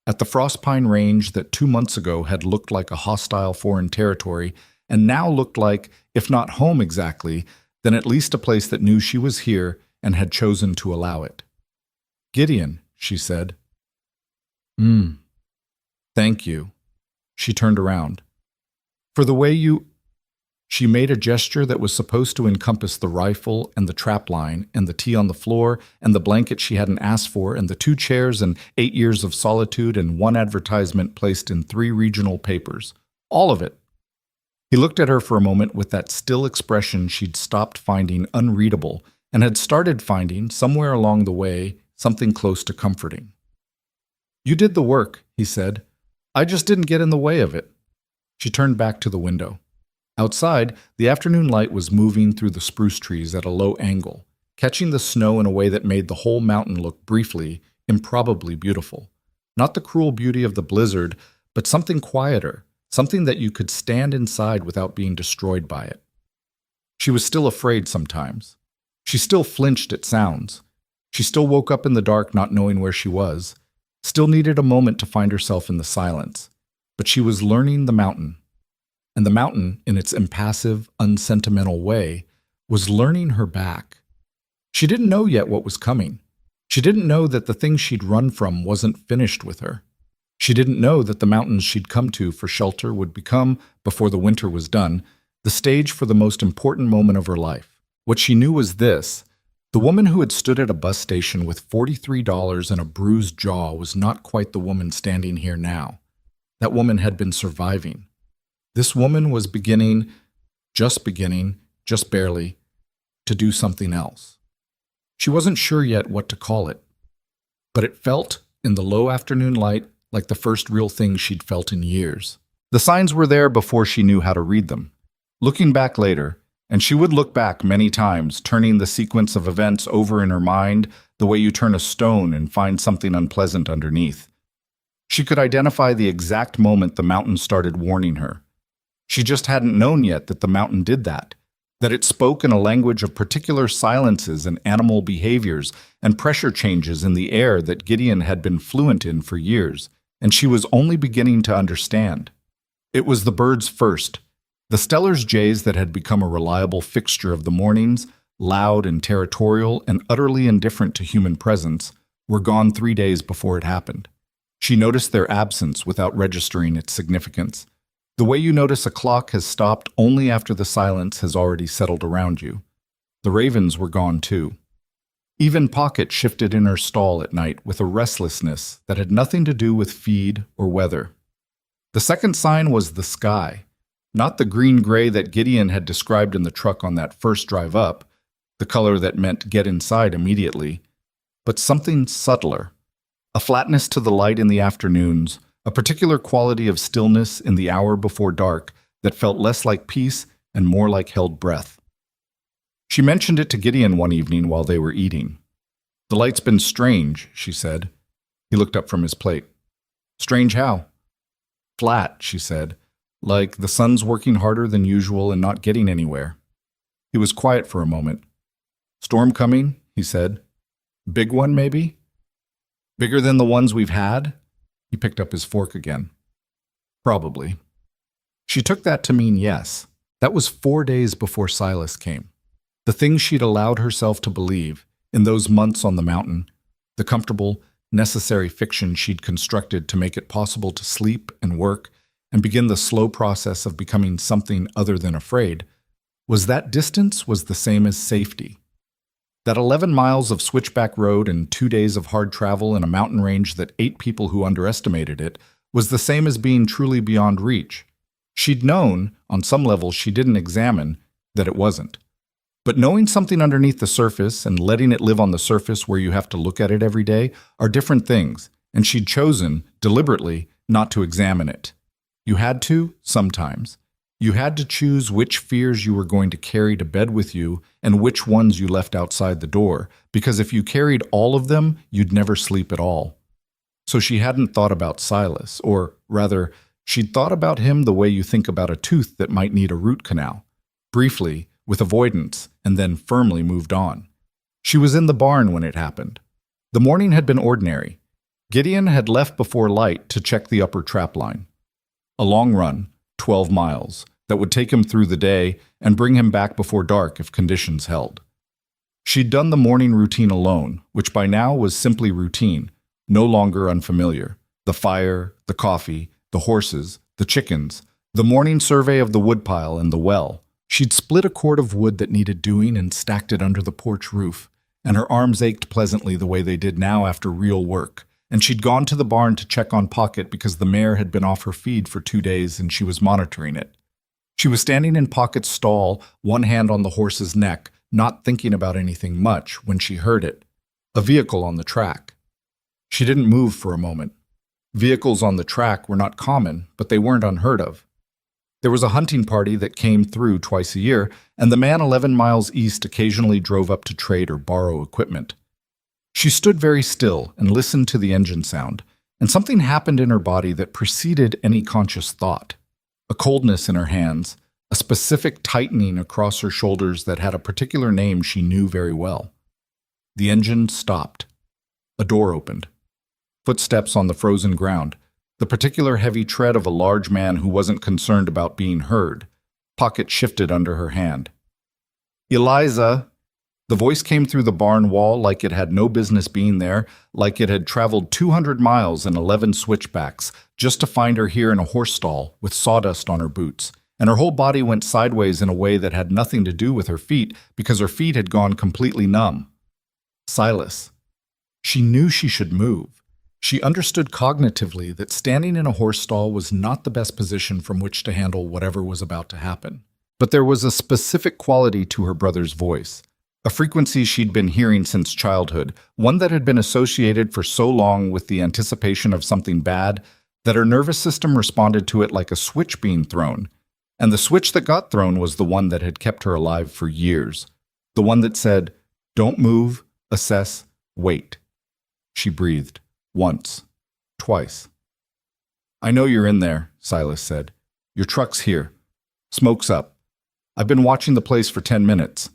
At the Frostpine Range that 2 months ago had looked like a hostile foreign territory and now looked like, if not home exactly, then at least a place that knew she was here and had chosen to allow it. Gideon, she said. Thank you. She turned around. For the way you... She made a gesture that was supposed to encompass the rifle and the trapline and the tea on the floor and the blanket she hadn't asked for and the 2 chairs and 8 years of solitude and 1 advertisement placed in 3 regional papers. All of it. He looked at her for a moment with that still expression she'd stopped finding unreadable and had started finding, somewhere along the way, something close to comforting. You did the work, he said. I just didn't get in the way of it. She turned back to the window. Outside, the afternoon light was moving through the spruce trees at a low angle, catching the snow in a way that made the whole mountain look briefly, improbably beautiful. Not the cruel beauty of the blizzard, but something quieter, something that you could stand inside without being destroyed by it. She was still afraid sometimes. She still flinched at sounds. She still woke up in the dark not knowing where she was, still needed a moment to find herself in the silence. But she was learning the mountain. And the mountain, in its impassive, unsentimental way, was learning her back. She didn't know yet what was coming. She didn't know that the thing she'd run from wasn't finished with her. She didn't know that the mountains she'd come to for shelter would become, before the winter was done, the stage for the most important moment of her life. What she knew was this: the woman who had stood at a bus station with $43 and a bruised jaw was not quite the woman standing here now. That woman had been surviving. This woman was beginning, just barely, to do something else. She wasn't sure yet what to call it, but it felt, in the low afternoon light, like the first real thing she'd felt in years. The signs were there before she knew how to read them. Looking back later, and she would look back many times, turning the sequence of events over in her mind the way you turn a stone and find something unpleasant underneath. She could identify the exact moment the mountain started warning her. She just hadn't known yet that the mountain did that it spoke in a language of particular silences and animal behaviors and pressure changes in the air that Gideon had been fluent in for years, and she was only beginning to understand. It was the birds first. The Stellar's jays that had become a reliable fixture of the mornings, loud and territorial and utterly indifferent to human presence, were gone 3 days before it happened. She noticed their absence without registering its significance. The way you notice a clock has stopped only after the silence has already settled around you. The ravens were gone too. Even Pocket shifted in her stall at night with a restlessness that had nothing to do with feed or weather. The second sign was the sky, not the green-gray that Gideon had described in the truck on that first drive up, the color that meant get inside immediately, but something subtler. A flatness to the light in the afternoons, a particular quality of stillness in the hour before dark that felt less like peace and more like held breath. She mentioned it to Gideon one evening while they were eating. "The light's been strange," she said. He looked up from his plate. "Strange how?" "Flat," she said, "like the sun's working harder than usual and not getting anywhere." He was quiet for a moment. "Storm coming?" he said. "Big one, maybe? Bigger than the ones we've had?" He picked up his fork again. "Probably." She took that to mean yes. That was 4 days before Silas came. The things she'd allowed herself to believe, in those months on the mountain, the comfortable, necessary fiction she'd constructed to make it possible to sleep and work and begin the slow process of becoming something other than afraid, was that distance was the same as safety. That 11 miles of switchback road and 2 days of hard travel in a mountain range that ate people who underestimated it was the same as being truly beyond reach. She'd known, on some level she didn't examine, that it wasn't. But knowing something underneath the surface and letting it live on the surface where you have to look at it every day are different things, and she'd chosen, deliberately, not to examine it. You had to, sometimes. You had to choose which fears you were going to carry to bed with you and which ones you left outside the door, because if you carried all of them, you'd never sleep at all. So she hadn't thought about Silas, or rather, she'd thought about him the way you think about a tooth that might need a root canal. Briefly, with avoidance, and then firmly moved on. She was in the barn when it happened. The morning had been ordinary. Gideon had left before light to check the upper trap line. A long run, 12 miles, that would take him through the day and bring him back before dark if conditions held. She'd done the morning routine alone, which by now was simply routine, no longer unfamiliar. The fire, the coffee, the horses, the chickens, the morning survey of the woodpile and the well. She'd split a cord of wood that needed doing and stacked it under the porch roof, and her arms ached pleasantly the way they did now after real work. And she'd gone to the barn to check on Pocket because the mare had been off her feed for 2 days and she was monitoring it. She was standing in Pocket's stall, one hand on the horse's neck, not thinking about anything much, when she heard it. A vehicle on the track. She didn't move for a moment. Vehicles on the track were not common, but they weren't unheard of. There was a hunting party that came through twice a year, and the man 11 miles east occasionally drove up to trade or borrow equipment. She stood very still and listened to the engine sound, and something happened in her body that preceded any conscious thought. A coldness in her hands, a specific tightening across her shoulders that had a particular name she knew very well. The engine stopped. A door opened. Footsteps on the frozen ground. The particular heavy tread of a large man who wasn't concerned about being heard. Pocket shifted under her hand. "Eliza!" The voice came through the barn wall like it had no business being there, like it had traveled 200 miles and 11 switchbacks, just to find her here in a horse stall with sawdust on her boots, and her whole body went sideways in a way that had nothing to do with her feet because her feet had gone completely numb. Silas. She knew she should move. She understood cognitively that standing in a horse stall was not the best position from which to handle whatever was about to happen. But there was a specific quality to her brother's voice, a frequency she'd been hearing since childhood, one that had been associated for so long with the anticipation of something bad that her nervous system responded to it like a switch being thrown. And the switch that got thrown was the one that had kept her alive for years. The one that said, "Don't move, assess, wait." She breathed. Once. Twice. "I know you're in there," Silas said. "Your truck's here. Smoke's up. I've been watching the place for 10 minutes.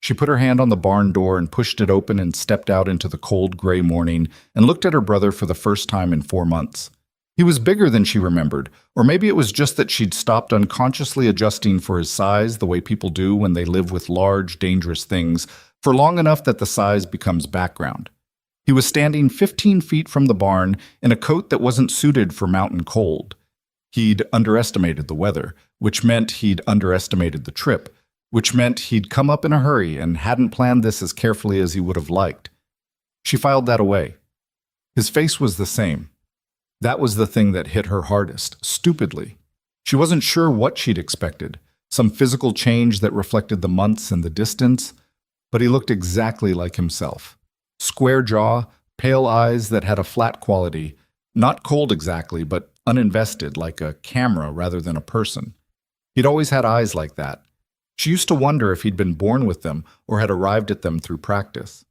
She put her hand on the barn door and pushed it open and stepped out into the cold gray morning and looked at her brother for the first time in 4 months. He was bigger than she remembered, or maybe it was just that she'd stopped unconsciously adjusting for his size the way people do when they live with large, dangerous things for long enough that the size becomes background. He was standing 15 feet from the barn in a coat that wasn't suited for mountain cold. He'd underestimated the weather, which meant he'd underestimated the trip, which meant he'd come up in a hurry and hadn't planned this as carefully as he would have liked. She filed that away. His face was the same. That was the thing that hit her hardest, stupidly. She wasn't sure what she'd expected, some physical change that reflected the months and the distance, but he looked exactly like himself. Square jaw, pale eyes that had a flat quality, not cold exactly, but uninvested, like a camera rather than a person. He'd always had eyes like that. She used to wonder if he'd been born with them or had arrived at them through practice.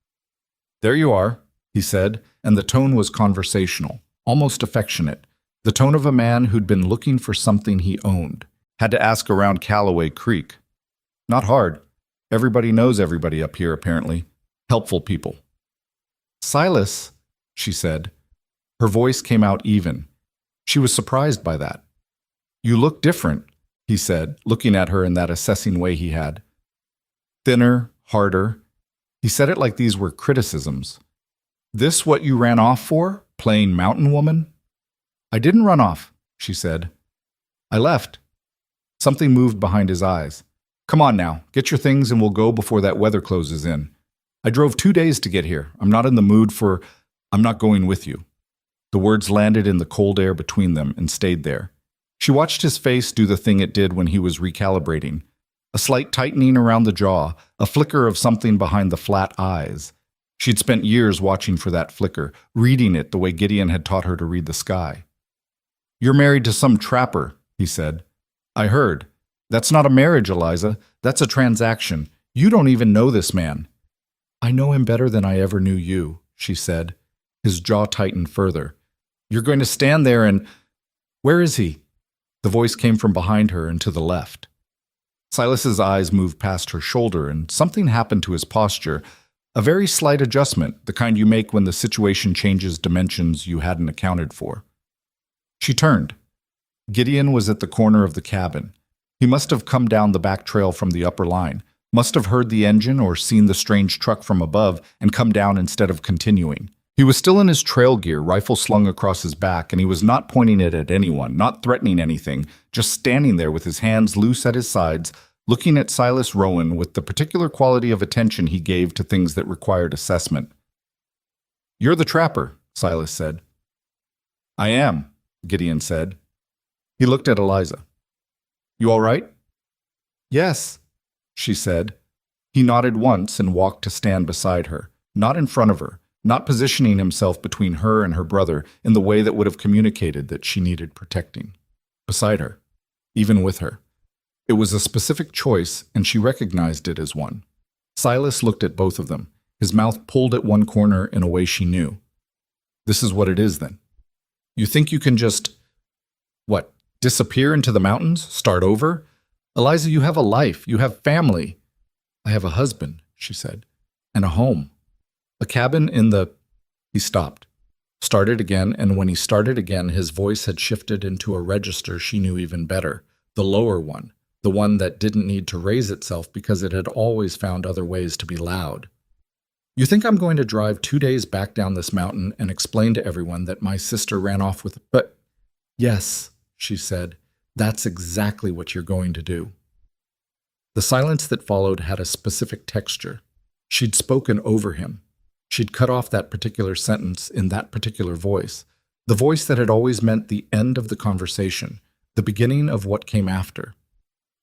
"There you are," he said, and the tone was conversational, almost affectionate, the tone of a man who'd been looking for something he owned. Had to ask around Callaway Creek. Not hard. Everybody knows everybody up here, apparently. Helpful people. "Silas," she said. Her voice came out even. She was surprised by that. "You look different," he said, looking at her in that assessing way he had. Thinner, harder. He said it like these were criticisms. "This what you ran off for, playing mountain woman?" "I didn't run off," she said. "I left." Something moved behind his eyes. "Come on now, get your things and we'll go before that weather closes in. I drove 2 days to get here. I'm not in the mood for... I'm not going with you." The words landed in the cold air between them and stayed there. She watched his face do the thing it did when he was recalibrating. A slight tightening around the jaw, a flicker of something behind the flat eyes. She'd spent years watching for that flicker, reading it the way Gideon had taught her to read the sky. "You're married to some trapper," he said. "I heard. That's not a marriage, Eliza. That's a transaction. You don't even know this man." "I know him better than I ever knew you," she said. His jaw tightened further. "You're going to stand there and... Where is he?" The voice came from behind her and to the left. Silas's eyes moved past her shoulder and something happened to his posture, a very slight adjustment, the kind you make when the situation changes dimensions you hadn't accounted for. She turned. Gideon was at the corner of the cabin. He must have come down the back trail from the upper line, must have heard the engine or seen the strange truck from above and come down instead of continuing. He was still in his trail gear, rifle slung across his back, and he was not pointing it at anyone, not threatening anything, just standing there with his hands loose at his sides, looking at Silas Rowan with the particular quality of attention he gave to things that required assessment. "You're the trapper," Silas said. "I am," Gideon said. He looked at Eliza. "You all right?" "Yes," she said. He nodded once and walked to stand beside her, not in front of her, not positioning himself between her and her brother in the way that would have communicated that she needed protecting. Beside her, even with her. It was a specific choice, and she recognized it as one. Silas looked at both of them, his mouth pulled at one corner in a way she knew. "This is what it is, then. You think you can just... what, disappear into the mountains? Start over? Eliza, you have a life. You have family." "I have a husband," she said, "and a home. A cabin in the..." He stopped, started again, and when he started again, his voice had shifted into a register she knew even better, the lower one, the one that didn't need to raise itself because it had always found other ways to be loud. "You think I'm going to drive 2 days back down this mountain and explain to everyone that my sister ran off with... But, yes," she said, "that's exactly what you're going to do." The silence that followed had a specific texture. She'd spoken over him. She'd cut off that particular sentence in that particular voice, the voice that had always meant the end of the conversation, the beginning of what came after.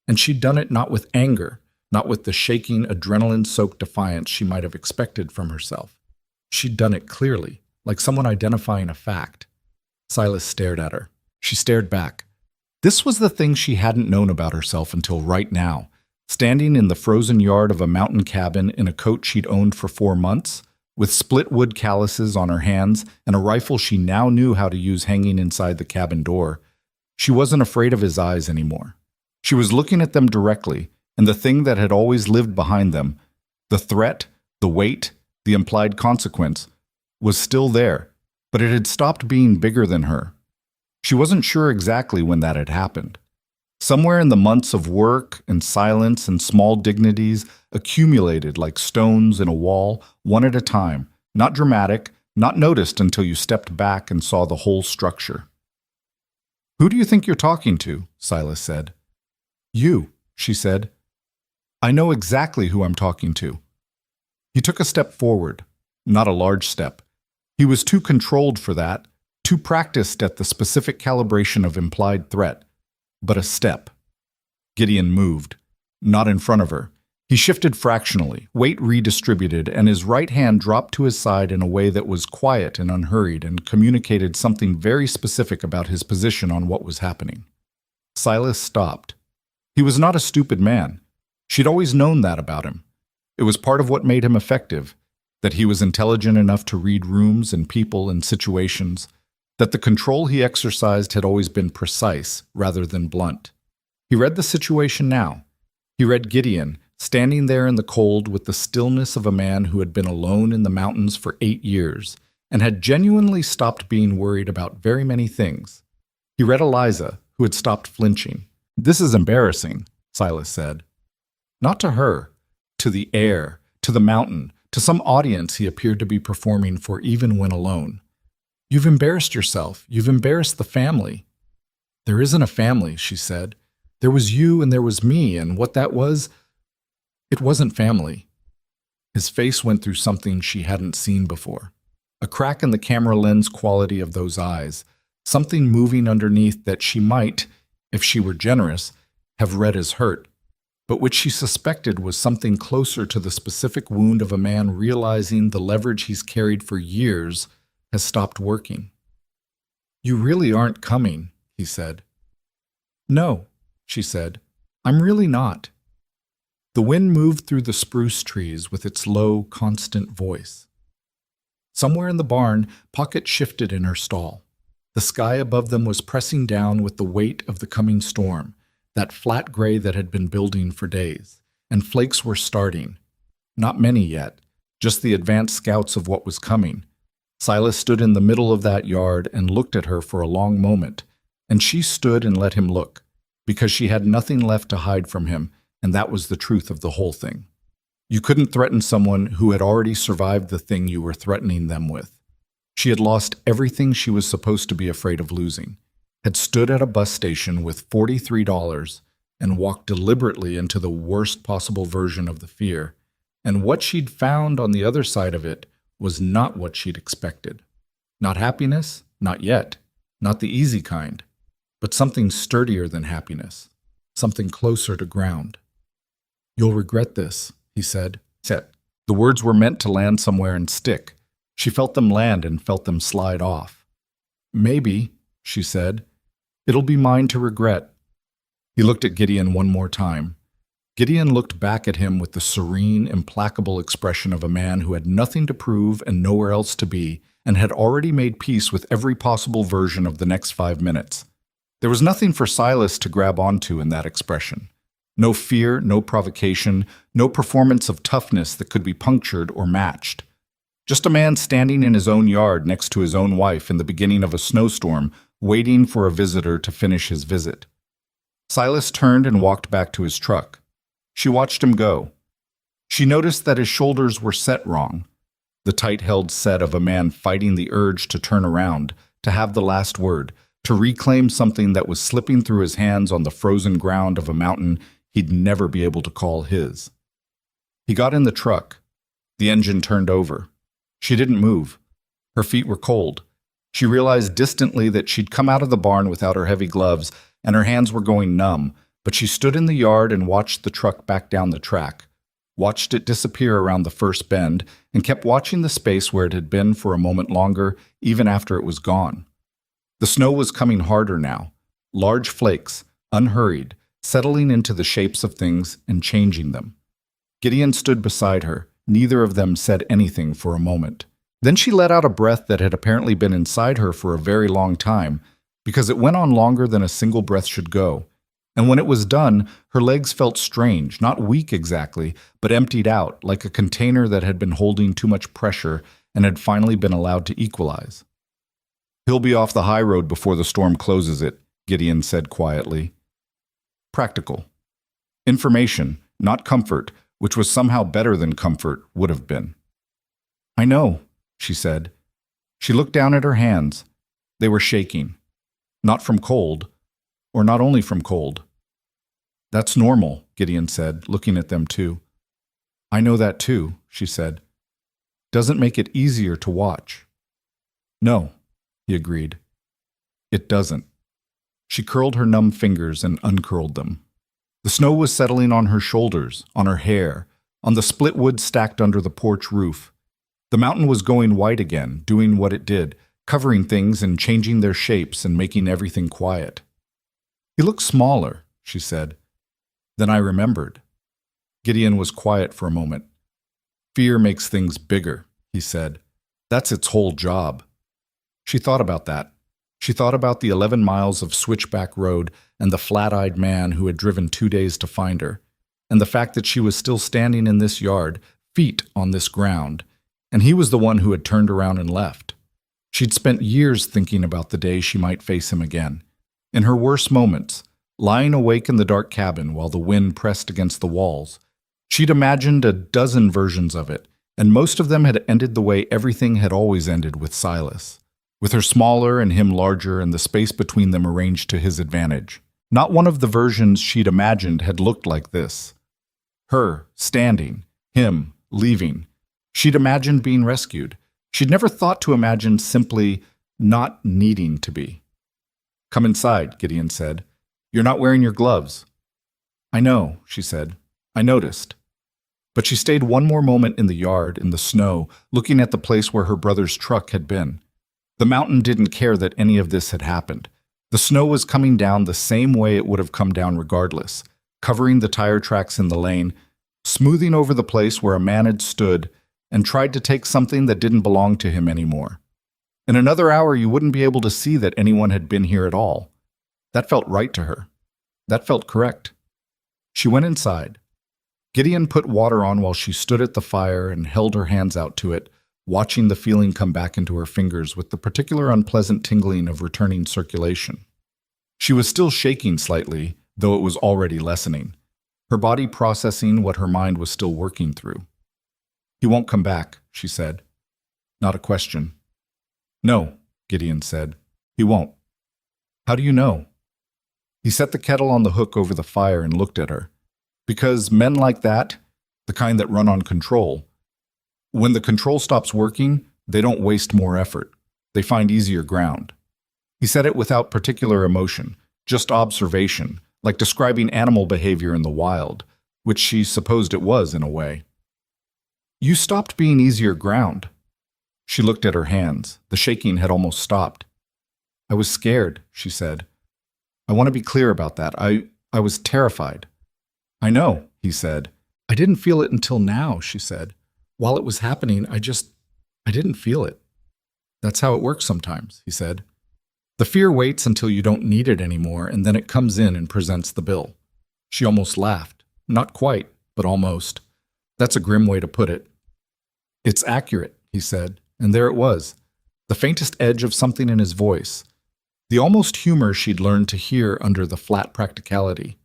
And she'd done it not with anger, not with the shaking, adrenaline-soaked defiance she might have expected from herself. She'd done it clearly, like someone identifying a fact. Silas stared at her. She stared back. This was the thing she hadn't known about herself until right now. Standing in the frozen yard of a mountain cabin in a coat she'd owned for 4 months, with split wood calluses on her hands and a rifle she now knew how to use hanging inside the cabin door, she wasn't afraid of his eyes anymore. She was looking at them directly, and the thing that had always lived behind them, the threat, the weight, the implied consequence, was still there, but it had stopped being bigger than her. She wasn't sure exactly when that had happened. Somewhere in the months of work and silence and small dignities accumulated like stones in a wall, one at a time, not dramatic, not noticed until you stepped back and saw the whole structure. Who do you think you're talking to? Silas said. You, she said. I know exactly who I'm talking to. He took a step forward, not a large step. He was too controlled for that, too practiced at the specific calibration of implied threat. But a step. Gideon moved, not in front of her. He shifted fractionally, weight redistributed, and his right hand dropped to his side in a way that was quiet and unhurried and communicated something very specific about his position on what was happening. Silas stopped. He was not a stupid man. She'd always known that about him. It was part of what made him effective, that he was intelligent enough to read rooms and people and situations, that the control he exercised had always been precise rather than blunt. He read the situation now. He read Gideon, standing there in the cold with the stillness of a man who had been alone in the mountains for 8 years and had genuinely stopped being worried about very many things. He read Eliza, who had stopped flinching. "This is embarrassing," Silas said. Not to her, to the air, to the mountain, to some audience he appeared to be performing for even when alone. "You've embarrassed yourself. You've embarrassed the family." "There isn't a family," she said. "There was you and there was me, and what that was, it wasn't family." His face went through something she hadn't seen before. A crack in the camera lens quality of those eyes, something moving underneath that she might, if she were generous, have read as hurt, but which she suspected was something closer to the specific wound of a man realizing the leverage he's carried for years has stopped working. "You really aren't coming," he said. "No," she said. "I'm really not." The wind moved through the spruce trees with its low, constant voice. Somewhere in the barn, Pocket shifted in her stall. The sky above them was pressing down with the weight of the coming storm, that flat gray that had been building for days, and flakes were starting. Not many yet, just the advanced scouts of what was coming. Silas stood in the middle of that yard and looked at her for a long moment, and she stood and let him look, because she had nothing left to hide from him, and that was the truth of the whole thing. You couldn't threaten someone who had already survived the thing you were threatening them with. She had lost everything she was supposed to be afraid of losing, had stood at a bus station with $43 and walked deliberately into the worst possible version of the fear, and what she'd found on the other side of it was not what she'd expected. Not happiness, not yet, not the easy kind, but something sturdier than happiness, something closer to ground. "You'll regret this," he said. The words were meant to land somewhere and stick. She felt them land and felt them slide off. "Maybe," she said. "It'll be mine to regret." He looked at Gideon one more time. Gideon looked back at him with the serene, implacable expression of a man who had nothing to prove and nowhere else to be, and had already made peace with every possible version of the next 5 minutes. There was nothing for Silas to grab onto in that expression. No fear, no provocation, no performance of toughness that could be punctured or matched. Just a man standing in his own yard next to his own wife in the beginning of a snowstorm, waiting for a visitor to finish his visit. Silas turned and walked back to his truck. She watched him go. She noticed that his shoulders were set wrong, the tight-held set of a man fighting the urge to turn around, to have the last word, to reclaim something that was slipping through his hands on the frozen ground of a mountain he'd never be able to call his. He got in the truck. The engine turned over. She didn't move. Her feet were cold. She realized distantly that she'd come out of the barn without her heavy gloves, and her hands were going numb, but she stood in the yard and watched the truck back down the track, watched it disappear around the first bend, and kept watching the space where it had been for a moment longer, even after it was gone. The snow was coming harder now, large flakes, unhurried, settling into the shapes of things and changing them. Gideon stood beside her. Neither of them said anything for a moment. Then she let out a breath that had apparently been inside her for a very long time, because it went on longer than a single breath should go. And when it was done, her legs felt strange, not weak exactly, but emptied out, like a container that had been holding too much pressure and had finally been allowed to equalize. "He'll be off the high road before the storm closes it," Gideon said quietly. Practical. Information, not comfort, which was somehow better than comfort would have been. "I know," she said. She looked down at her hands. They were shaking. Not from cold, or not only from cold. That's normal, Gideon said, looking at them too. I know that too, she said. Doesn't make it easier to watch. No, he agreed. It doesn't. She curled her numb fingers and uncurled them. The snow was settling on her shoulders, on her hair, on the split wood stacked under the porch roof. The mountain was going white again, doing what it did, covering things and changing their shapes and making everything quiet. He looked smaller, she said. Then I remembered. Gideon was quiet for a moment. Fear makes things bigger, he said. That's its whole job. She thought about that. She thought about the 11 miles of switchback road and the flat-eyed man who had driven 2 days to find her, and the fact that she was still standing in this yard, feet on this ground, and he was the one who had turned around and left. She'd spent years thinking about the day she might face him again. In her worst moments, lying awake in the dark cabin while the wind pressed against the walls, she'd imagined a dozen versions of it, and most of them had ended the way everything had always ended with Silas, with her smaller and him larger and the space between them arranged to his advantage. Not one of the versions she'd imagined had looked like this. Her, standing, him, leaving. She'd imagined being rescued. She'd never thought to imagine simply not needing to be. Come inside, Gideon said. You're not wearing your gloves. I know, she said. I noticed. But she stayed one more moment in the yard, in the snow, looking at the place where her brother's truck had been. The mountain didn't care that any of this had happened. The snow was coming down the same way it would have come down regardless, covering the tire tracks in the lane, smoothing over the place where a man had stood and tried to take something that didn't belong to him anymore. In another hour, you wouldn't be able to see that anyone had been here at all. That felt right to her. That felt correct. She went inside. Gideon put water on while she stood at the fire and held her hands out to it, watching the feeling come back into her fingers with the particular unpleasant tingling of returning circulation. She was still shaking slightly, though it was already lessening, her body processing what her mind was still working through. He won't come back, she said. Not a question. No, Gideon said. He won't. How do you know? He set the kettle on the hook over the fire and looked at her. Because men like that, the kind that run on control, when the control stops working, they don't waste more effort. They find easier ground. He said it without particular emotion, just observation, like describing animal behavior in the wild, which she supposed it was in a way. You stopped being easier ground. She looked at her hands. The shaking had almost stopped. I was scared, she said. I want to be clear about that. I was terrified. I know, he said. I didn't feel it until now, she said. While it was happening, I didn't feel it. That's how it works sometimes, he said. The fear waits until you don't need it anymore, and then it comes in and presents the bill. She almost laughed. Not quite, but almost. That's a grim way to put it. It's accurate, he said, and there it was, the faintest edge of something in his voice, the almost humor she'd learned to hear under the flat practicality.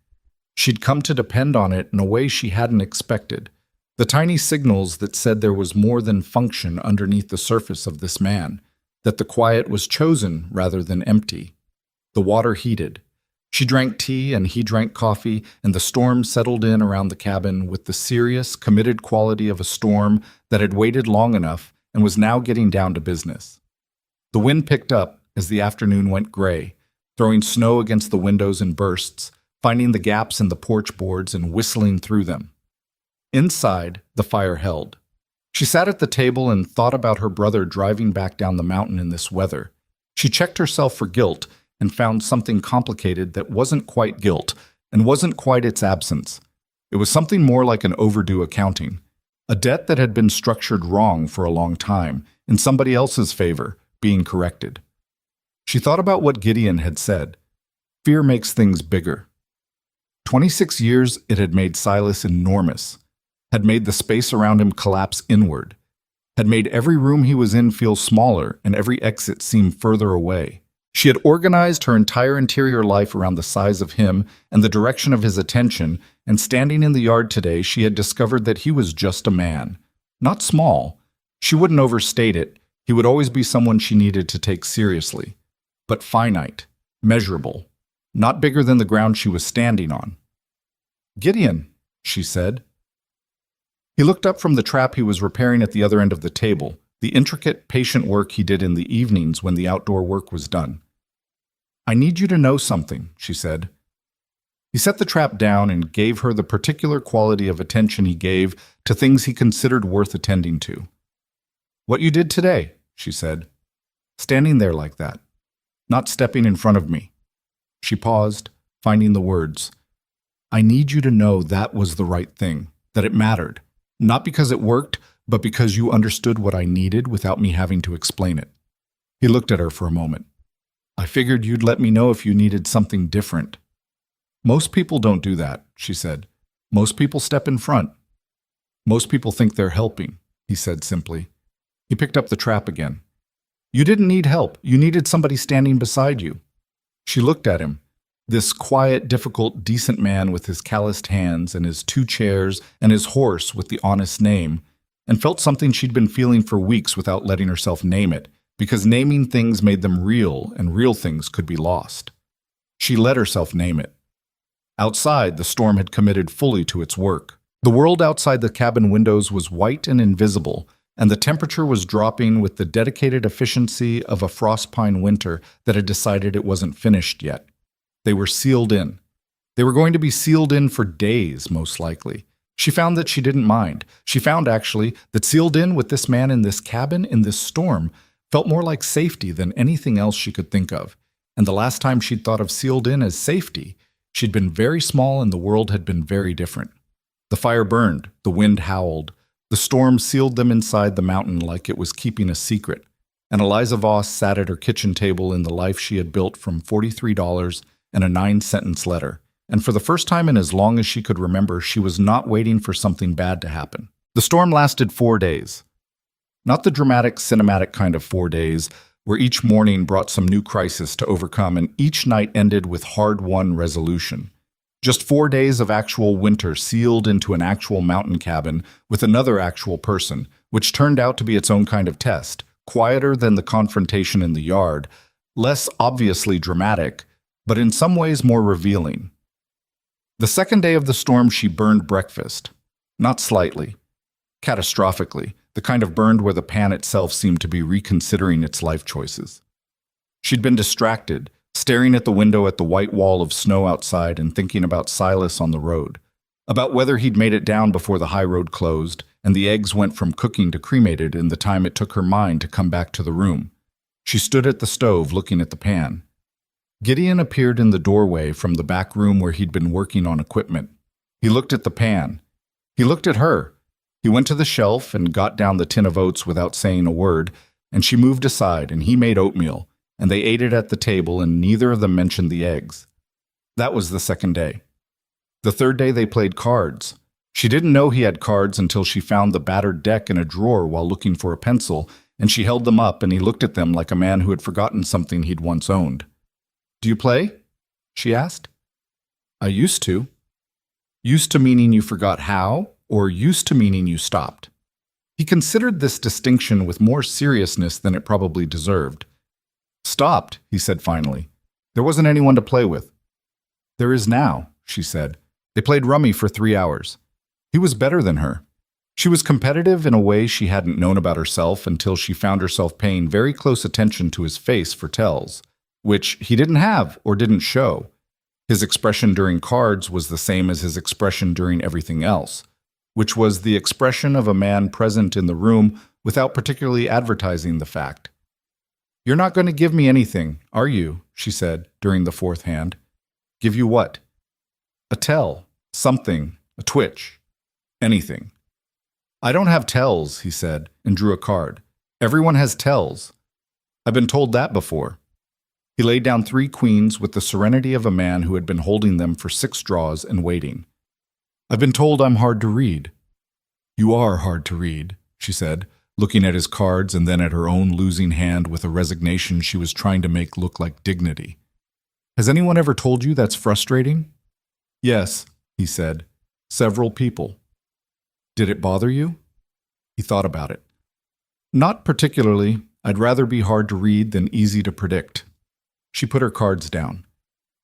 She'd come to depend on it in a way she hadn't expected, the tiny signals that said there was more than function underneath the surface of this man, that the quiet was chosen rather than empty. The water heated. She drank tea and he drank coffee, and the storm settled in around the cabin with the serious, committed quality of a storm that had waited long enough and was now getting down to business. The wind picked up as the afternoon went gray, throwing snow against the windows in bursts, finding the gaps in the porch boards and whistling through them. Inside, the fire held. She sat at the table and thought about her brother driving back down the mountain in this weather. She checked herself for guilt and found something complicated that wasn't quite guilt and wasn't quite its absence. It was something more like an overdue accounting, a debt that had been structured wrong for a long time, in somebody else's favor, being corrected. She thought about what Gideon had said. Fear makes things bigger. 26 years it had made Silas enormous, had made the space around him collapse inward, had made every room he was in feel smaller and every exit seem further away. She had organized her entire interior life around the size of him and the direction of his attention, and standing in the yard today, she had discovered that he was just a man. Not small. She wouldn't overstate it. He would always be someone she needed to take seriously. But finite. measurable, not bigger than the ground she was standing on. "Gideon," she said. He looked up from the trap he was repairing at the other end of the table, the intricate, patient work he did in the evenings when the outdoor work was done. "I need you to know something," she said. He set the trap down and gave her the particular quality of attention he gave to things he considered worth attending to. "What you did today," she said. "Standing there like that. Not stepping in front of me." She paused, finding the words. "I need you to know that was the right thing, that it mattered. Not because it worked, but because you understood what I needed without me having to explain it." He looked at her for a moment. "I figured you'd let me know if you needed something different." "Most people don't do that," she said. "Most people step in front. Most people think they're helping," he said simply. He picked up the trap again. "You didn't need help. You needed somebody standing beside you." She looked at him, this quiet, difficult, decent man with his calloused hands and his 2 chairs and his horse with the honest name, and felt something she'd been feeling for weeks without letting herself name it, because naming things made them real and real things could be lost. She let herself name it. Outside, the storm had committed fully to its work. The world outside the cabin windows was white and invisible, and the temperature was dropping with the dedicated efficiency of a frostpine winter that had decided it wasn't finished yet. They were sealed in. They were going to be sealed in for days, most likely. She found that she didn't mind. She found, actually, that sealed in with this man in this cabin, in this storm, felt more like safety than anything else she could think of. And the last time she'd thought of sealed in as safety, she'd been very small and the world had been very different. The fire burned, the wind howled, the storm sealed them inside the mountain like it was keeping a secret, and Eliza Voss sat at her kitchen table in the life she had built from $43 and a 9-sentence letter, and for the first time in as long as she could remember, she was not waiting for something bad to happen. The storm lasted 4 days. Not the dramatic, cinematic kind of 4 days, where each morning brought some new crisis to overcome and each night ended with hard-won resolution. Just 4 days of actual winter sealed into an actual mountain cabin with another actual person, which turned out to be its own kind of test, quieter than the confrontation in the yard, less obviously dramatic, but in some ways more revealing. The second day of the storm, she burned breakfast. Not slightly. Catastrophically, the kind of burned where the pan itself seemed to be reconsidering its life choices. She'd been distracted, staring at the window at the white wall of snow outside and thinking about Silas on the road, about whether he'd made it down before the high road closed and the eggs went from cooking to cremated in the time it took her mind to come back to the room. She stood at the stove looking at the pan. Gideon appeared in the doorway from the back room where he'd been working on equipment. He looked at the pan. He looked at her. He went to the shelf and got down the tin of oats without saying a word, and she moved aside and he made oatmeal, and they ate it at the table and neither of them mentioned the eggs. That was the second day. The third day they played cards. She didn't know he had cards until she found the battered deck in a drawer while looking for a pencil, and she held them up and he looked at them like a man who had forgotten something he'd once owned. "Do you play?" she asked. "I used to." Used to meaning you forgot how, or used to meaning you stopped? He considered this distinction with more seriousness than it probably deserved. "Stopped," he said finally. "There wasn't anyone to play with." "There is now," she said. They played rummy for 3 hours. He was better than her. She was competitive in a way she hadn't known about herself until she found herself paying very close attention to his face for tells, which he didn't have or didn't show. His expression during cards was the same as his expression during everything else, which was the expression of a man present in the room without particularly advertising the fact. "You're not going to give me anything, are you?" she said during the fourth hand. "Give you what?" "A tell, something, a twitch, anything." "I don't have tells," he said, and drew a card. "Everyone has tells. I've been told that before." He laid down 3 queens with the serenity of a man who had been holding them for 6 draws and waiting. "I've been told I'm hard to read." "You are hard to read," she said, looking at his cards and then at her own losing hand with a resignation she was trying to make look like dignity. "Has anyone ever told you that's frustrating?" "Yes," he said. "Several people." "Did it bother you?" He thought about it. "Not particularly. I'd rather be hard to read than easy to predict." She put her cards down.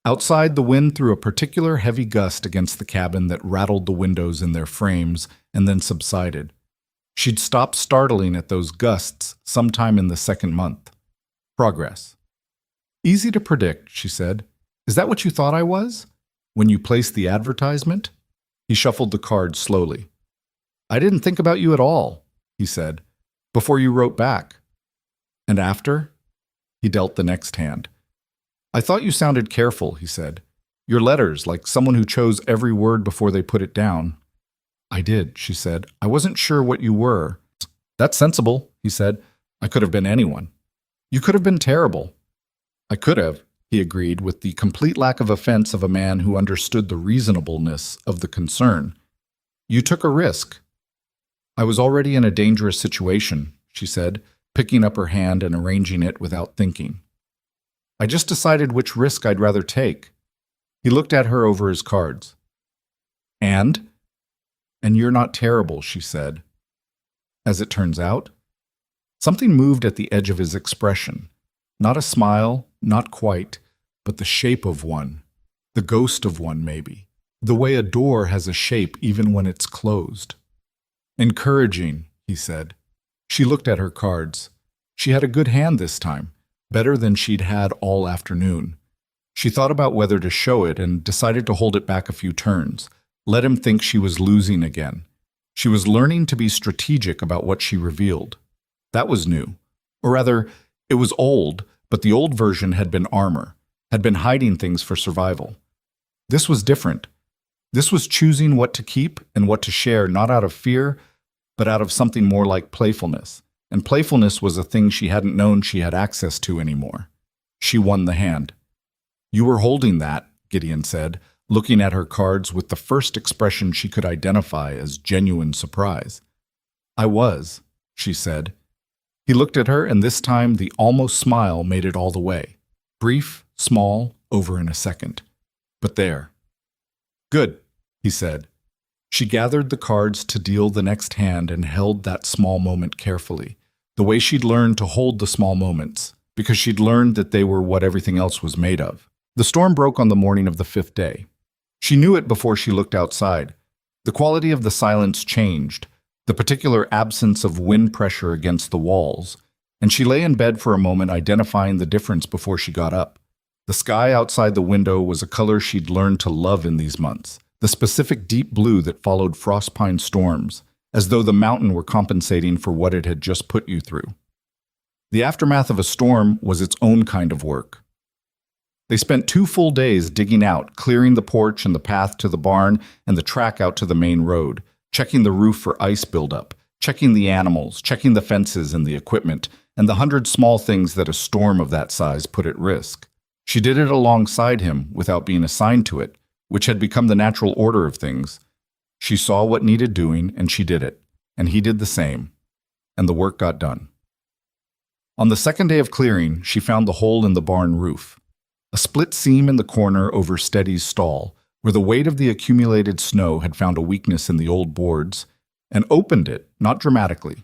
Outside, the wind threw a particular heavy gust against the cabin that rattled the windows in their frames and then subsided. She'd stopped startling at those gusts sometime in the second month. Progress. Easy to predict, she said. Is that what you thought I was? When you placed the advertisement? He shuffled the cards slowly. I didn't think about you at all, he said, before you wrote back. And after? He dealt the next hand. I thought you sounded careful, he said. Your letters, like someone who chose every word before they put it down. I did, she said. I wasn't sure what you were. That's sensible, he said. I could have been anyone. You could have been terrible. I could have, he agreed, with the complete lack of offense of a man who understood the reasonableness of the concern. You took a risk. I was already in a dangerous situation, she said, picking up her hand and arranging it without thinking. I just decided which risk I'd rather take. He looked at her over his cards. And you're not terrible, she said. As it turns out, something moved at the edge of his expression. Not a smile, not quite, but the shape of one. The ghost of one, maybe. The way a door has a shape even when it's closed. Encouraging, he said. She looked at her cards. She had a good hand this time, better than she'd had all afternoon. She thought about whether to show it and decided to hold it back a few turns, let him think she was losing again. She was learning to be strategic about what she revealed. That was new. Or rather, it was old, but the old version had been armor, had been hiding things for survival. This was different. This was choosing what to keep and what to share, not out of fear, but out of something more like playfulness. And playfulness was a thing she hadn't known she had access to anymore. She won the hand. You were holding that, Gideon said, looking at her cards with the first expression she could identify as genuine surprise. I was, she said. He looked at her, and this time the almost smile made it all the way. Brief, small, over in a second. But there. Good, he said. She gathered the cards to deal the next hand and held that small moment carefully, the way she'd learned to hold the small moments, because she'd learned that they were what everything else was made of. The storm broke on the morning of the 5th day. She knew it before she looked outside. The quality of the silence changed, the particular absence of wind pressure against the walls, and she lay in bed for a moment identifying the difference before she got up. The sky outside the window was a color she'd learned to love in these months, the specific deep blue that followed frostpine storms, as though the mountain were compensating for what it had just put you through. The aftermath of a storm was its own kind of work. They spent 2 full days digging out, clearing the porch and the path to the barn and the track out to the main road, checking the roof for ice buildup, checking the animals, checking the fences and the equipment, and the 100 small things that a storm of that size put at risk. She did it alongside him without being assigned to it, which had become the natural order of things. She saw what needed doing, and she did it, and he did the same, and the work got done. On the second day of clearing, she found the hole in the barn roof. A split seam in the corner over Steady's stall, where the weight of the accumulated snow had found a weakness in the old boards, and opened it, not dramatically.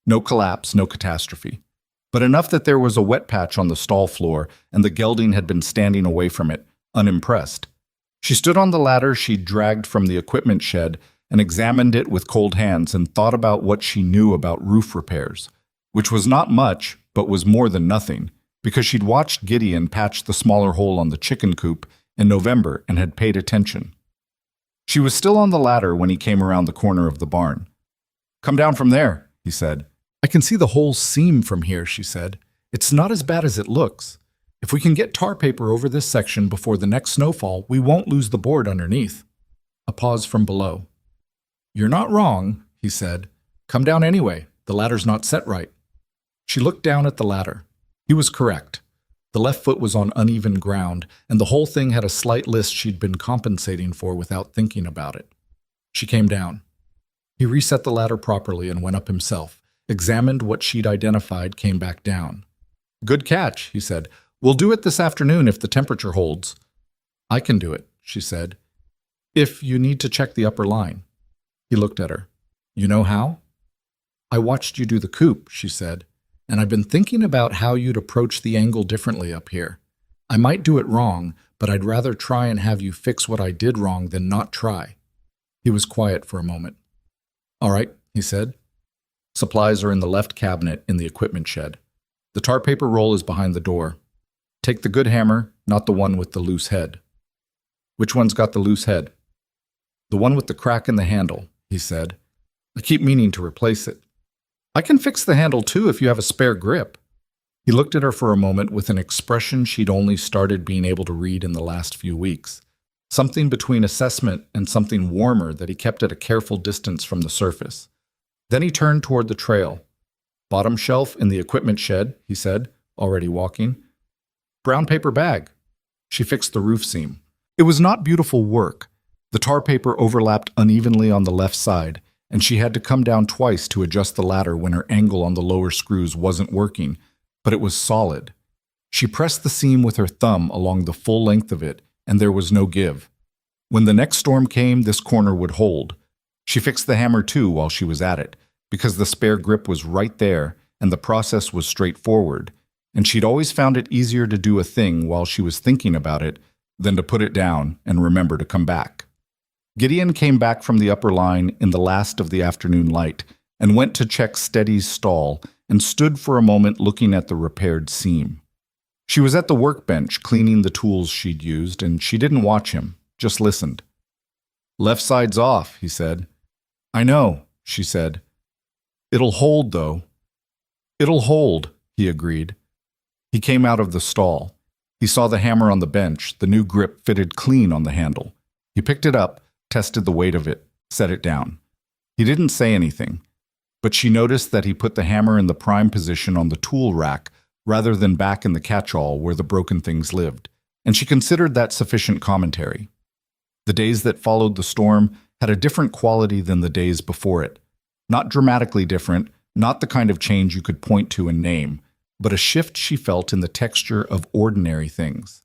No collapse, no catastrophe, but enough that there was a wet patch on the stall floor, and the gelding had been standing away from it, unimpressed. She stood on the ladder she'd dragged from the equipment shed and examined it with cold hands and thought about what she knew about roof repairs, which was not much, but was more than nothing, because she'd watched Gideon patch the smaller hole on the chicken coop in November and had paid attention. She was still on the ladder when he came around the corner of the barn. Come down from there, he said. I can see the whole seam from here, she said. It's not as bad as it looks. If we can get tar paper over this section before the next snowfall, we won't lose the board underneath. A pause from below. You're not wrong, he said. Come down anyway. The ladder's not set right. She looked down at the ladder. He was correct. The left foot was on uneven ground, and the whole thing had a slight list she'd been compensating for without thinking about it. She came down. He reset the ladder properly and went up himself, examined what she'd identified, came back down. Good catch, he said. We'll do it this afternoon if the temperature holds. I can do it, she said. If you need to check the upper line. He looked at her. You know how? I watched you do the coop, she said, and I've been thinking about how you'd approach the angle differently up here. I might do it wrong, but I'd rather try and have you fix what I did wrong than not try." He was quiet for a moment. "All right," he said. "Supplies are in the left cabinet in the equipment shed. The tar paper roll is behind the door. Take the good hammer, not the one with the loose head." "Which one's got the loose head?" "The one with the crack in the handle," he said. "I keep meaning to replace it." "I can fix the handle too if you have a spare grip." He looked at her for a moment with an expression she'd only started being able to read in the last few weeks. Something between assessment and something warmer that he kept at a careful distance from the surface. Then he turned toward the trail. "Bottom shelf in the equipment shed," he said, already walking. "Brown paper bag." She fixed the roof seam. It was not beautiful work. The tar paper overlapped unevenly on the left side, and she had to come down twice to adjust the ladder when her angle on the lower screws wasn't working, but it was solid. She pressed the seam with her thumb along the full length of it, and there was no give. When the next storm came, this corner would hold. She fixed the hammer too while she was at it, because the spare grip was right there and the process was straightforward, and she'd always found it easier to do a thing while she was thinking about it than to put it down and remember to come back. Gideon came back from the upper line in the last of the afternoon light and went to check Steady's stall and stood for a moment looking at the repaired seam. She was at the workbench cleaning the tools she'd used, and she didn't watch him, just listened. "Left side's off," he said. "I know," she said. "It'll hold, though." "It'll hold," he agreed. He came out of the stall. He saw the hammer on the bench, the new grip fitted clean on the handle. He picked it up, tested the weight of it, set it down. He didn't say anything, but she noticed that he put the hammer in the prime position on the tool rack rather than back in the catch-all where the broken things lived, and she considered that sufficient commentary. The days that followed the storm had a different quality than the days before it. Not dramatically different, not the kind of change you could point to and name, but a shift she felt in the texture of ordinary things.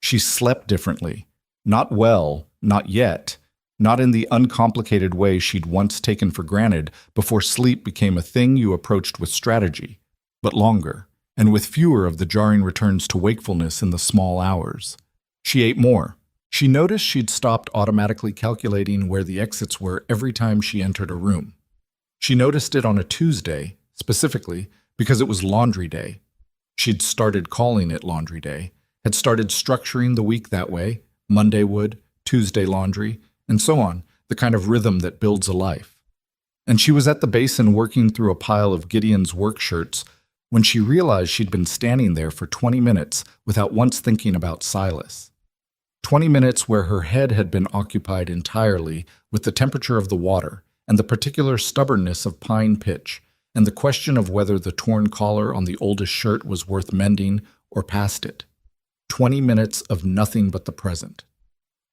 She slept differently. Not well, not yet, not in the uncomplicated way she'd once taken for granted before sleep became a thing you approached with strategy, but longer, and with fewer of the jarring returns to wakefulness in the small hours. She ate more. She noticed she'd stopped automatically calculating where the exits were every time she entered a room. She noticed it on a Tuesday, specifically, because it was laundry day. She'd started calling it laundry day, had started structuring the week that way, Monday wood, Tuesday laundry, and so on, the kind of rhythm that builds a life. And she was at the basin working through a pile of Gideon's work shirts when she realized she'd been standing there for 20 minutes without once thinking about Silas. 20 minutes where her head had been occupied entirely with the temperature of the water and the particular stubbornness of pine pitch, and the question of whether the torn collar on the oldest shirt was worth mending or past it. 20 minutes of nothing but the present.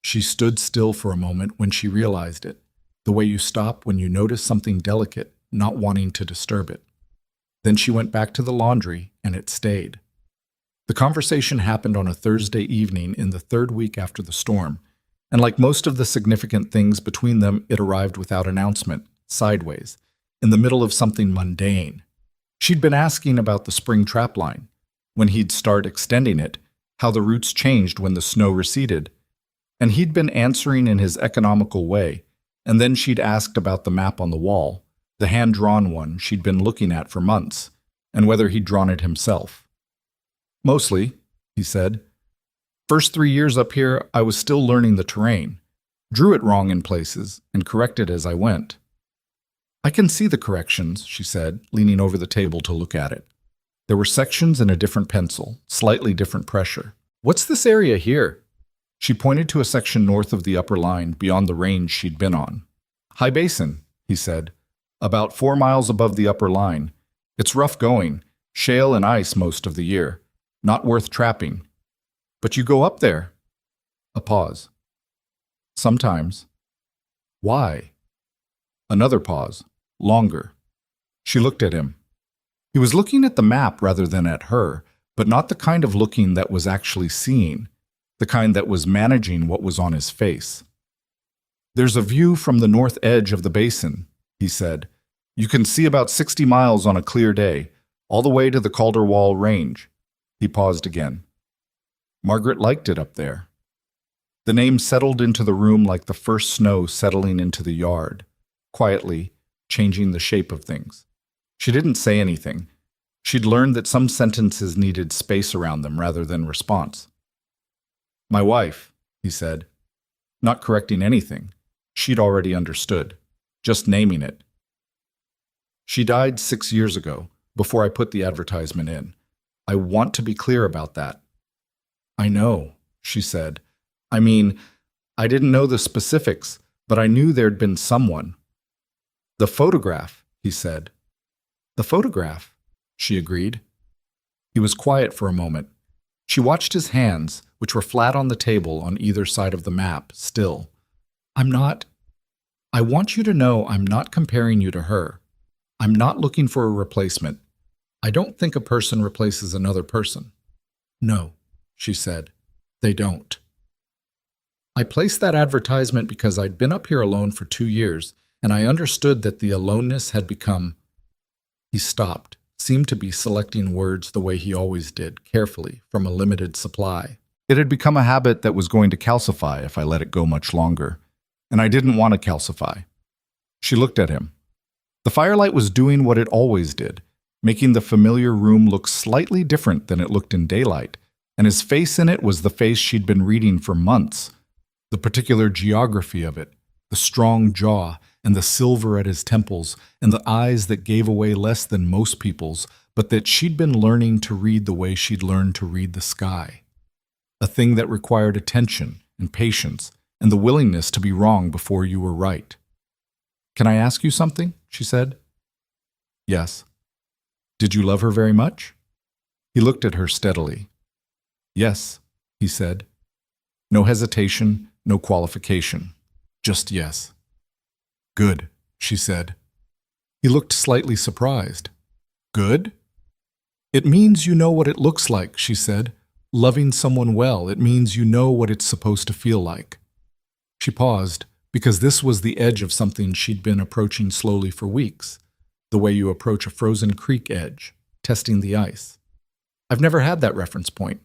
She stood still for a moment when she realized it, the way you stop when you notice something delicate, not wanting to disturb it. Then she went back to the laundry, and it stayed. The conversation happened on a Thursday evening in the third week after the storm, and like most of the significant things between them, it arrived without announcement, sideways, in the middle of something mundane. She'd been asking about the spring trapline, when he'd start extending it, how the routes changed when the snow receded, and he'd been answering in his economical way, and then she'd asked about the map on the wall, the hand-drawn one she'd been looking at for months, and whether he'd drawn it himself. "Mostly," he said. "First 3 years up here, I was still learning the terrain. Drew it wrong in places, and corrected as I went." "I can see the corrections," she said, leaning over the table to look at it. There were sections in a different pencil, slightly different pressure. "What's this area here?" She pointed to a section north of the upper line, beyond the range she'd been on. "High Basin," he said. "About 4 miles above the upper line. It's rough going, shale and ice most of the year. Not worth trapping. But you go up there." A pause. "Sometimes." "Why?" Another pause. Longer. She looked at him. He was looking at the map rather than at her, but not the kind of looking that was actually seeing, the kind that was managing what was on his face. "There's a view from the north edge of the basin," he said. "You can see about 60 miles on a clear day, all the way to the Calderwall Range." He paused again. Margaret liked it up there. The name settled into the room like the first snow settling into the yard, quietly changing the shape of things. She didn't say anything. She'd learned that some sentences needed space around them rather than response. "My wife," he said, not correcting anything. She'd already understood, just naming it. "She died 6 years ago, before I put the advertisement in. I want to be clear about that." "I know," she said. "I mean, I didn't know the specifics, but I knew there'd been someone." "The photograph," he said. "The photograph," she agreed. He was quiet for a moment. She watched his hands, which were flat on the table on either side of the map, still. I want you to know I'm not comparing you to her. I'm not looking for a replacement. I don't think a person replaces another person." "No," she said. "They don't." "I placed that advertisement because I'd been up here alone for 2 years, and I understood that the aloneness had become—" He stopped, seemed to be selecting words the way he always did, carefully, from a limited supply. "It had become a habit that was going to calcify if I let it go much longer, and I didn't want to calcify." She looked at him. The firelight was doing what it always did, making the familiar room look slightly different than it looked in daylight, and his face in it was the face she'd been reading for months. The particular geography of it, the strong jaw, and the silver at his temples, and the eyes that gave away less than most people's, but that she'd been learning to read the way she'd learned to read the sky. A thing that required attention and patience, and the willingness to be wrong before you were right. "Can I ask you something?" she said. "Yes." "Did you love her very much?" He looked at her steadily. "Yes," he said. No hesitation, no qualification. Just yes. "Good," she said. He looked slightly surprised. "Good?" "It means you know what it looks like," she said. "Loving someone well, it means you know what it's supposed to feel like." She paused, because this was the edge of something she'd been approaching slowly for weeks, the way you approach a frozen creek edge, testing the ice. I've never had that reference point.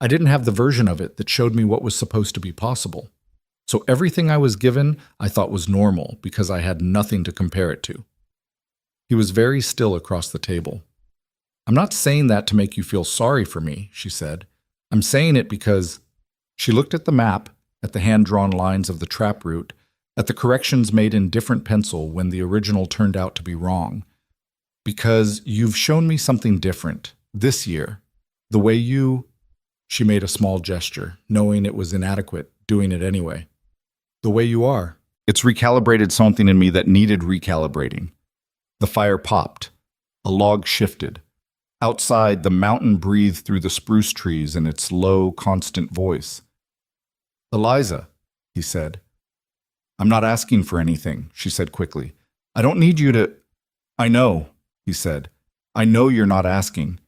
I didn't have the version of it that showed me what was supposed to be possible. So everything I was given I thought was normal because I had nothing to compare it to. He was very still across the table. "I'm not saying that to make you feel sorry for me," she said. "I'm saying it because—" She looked at the map, at the hand-drawn lines of the trap route, at the corrections made in different pencil when the original turned out to be wrong. "Because you've shown me something different, this year. The way you—" She made a small gesture, knowing it was inadequate, doing it anyway. "The way you are. It's recalibrated something in me that needed recalibrating." The fire popped. A log shifted. Outside, the mountain breathed through the spruce trees in its low, constant voice. "Eliza," he said. "I'm not asking for anything," she said quickly. "I don't need you to—" "I know," he said. "I know you're not asking."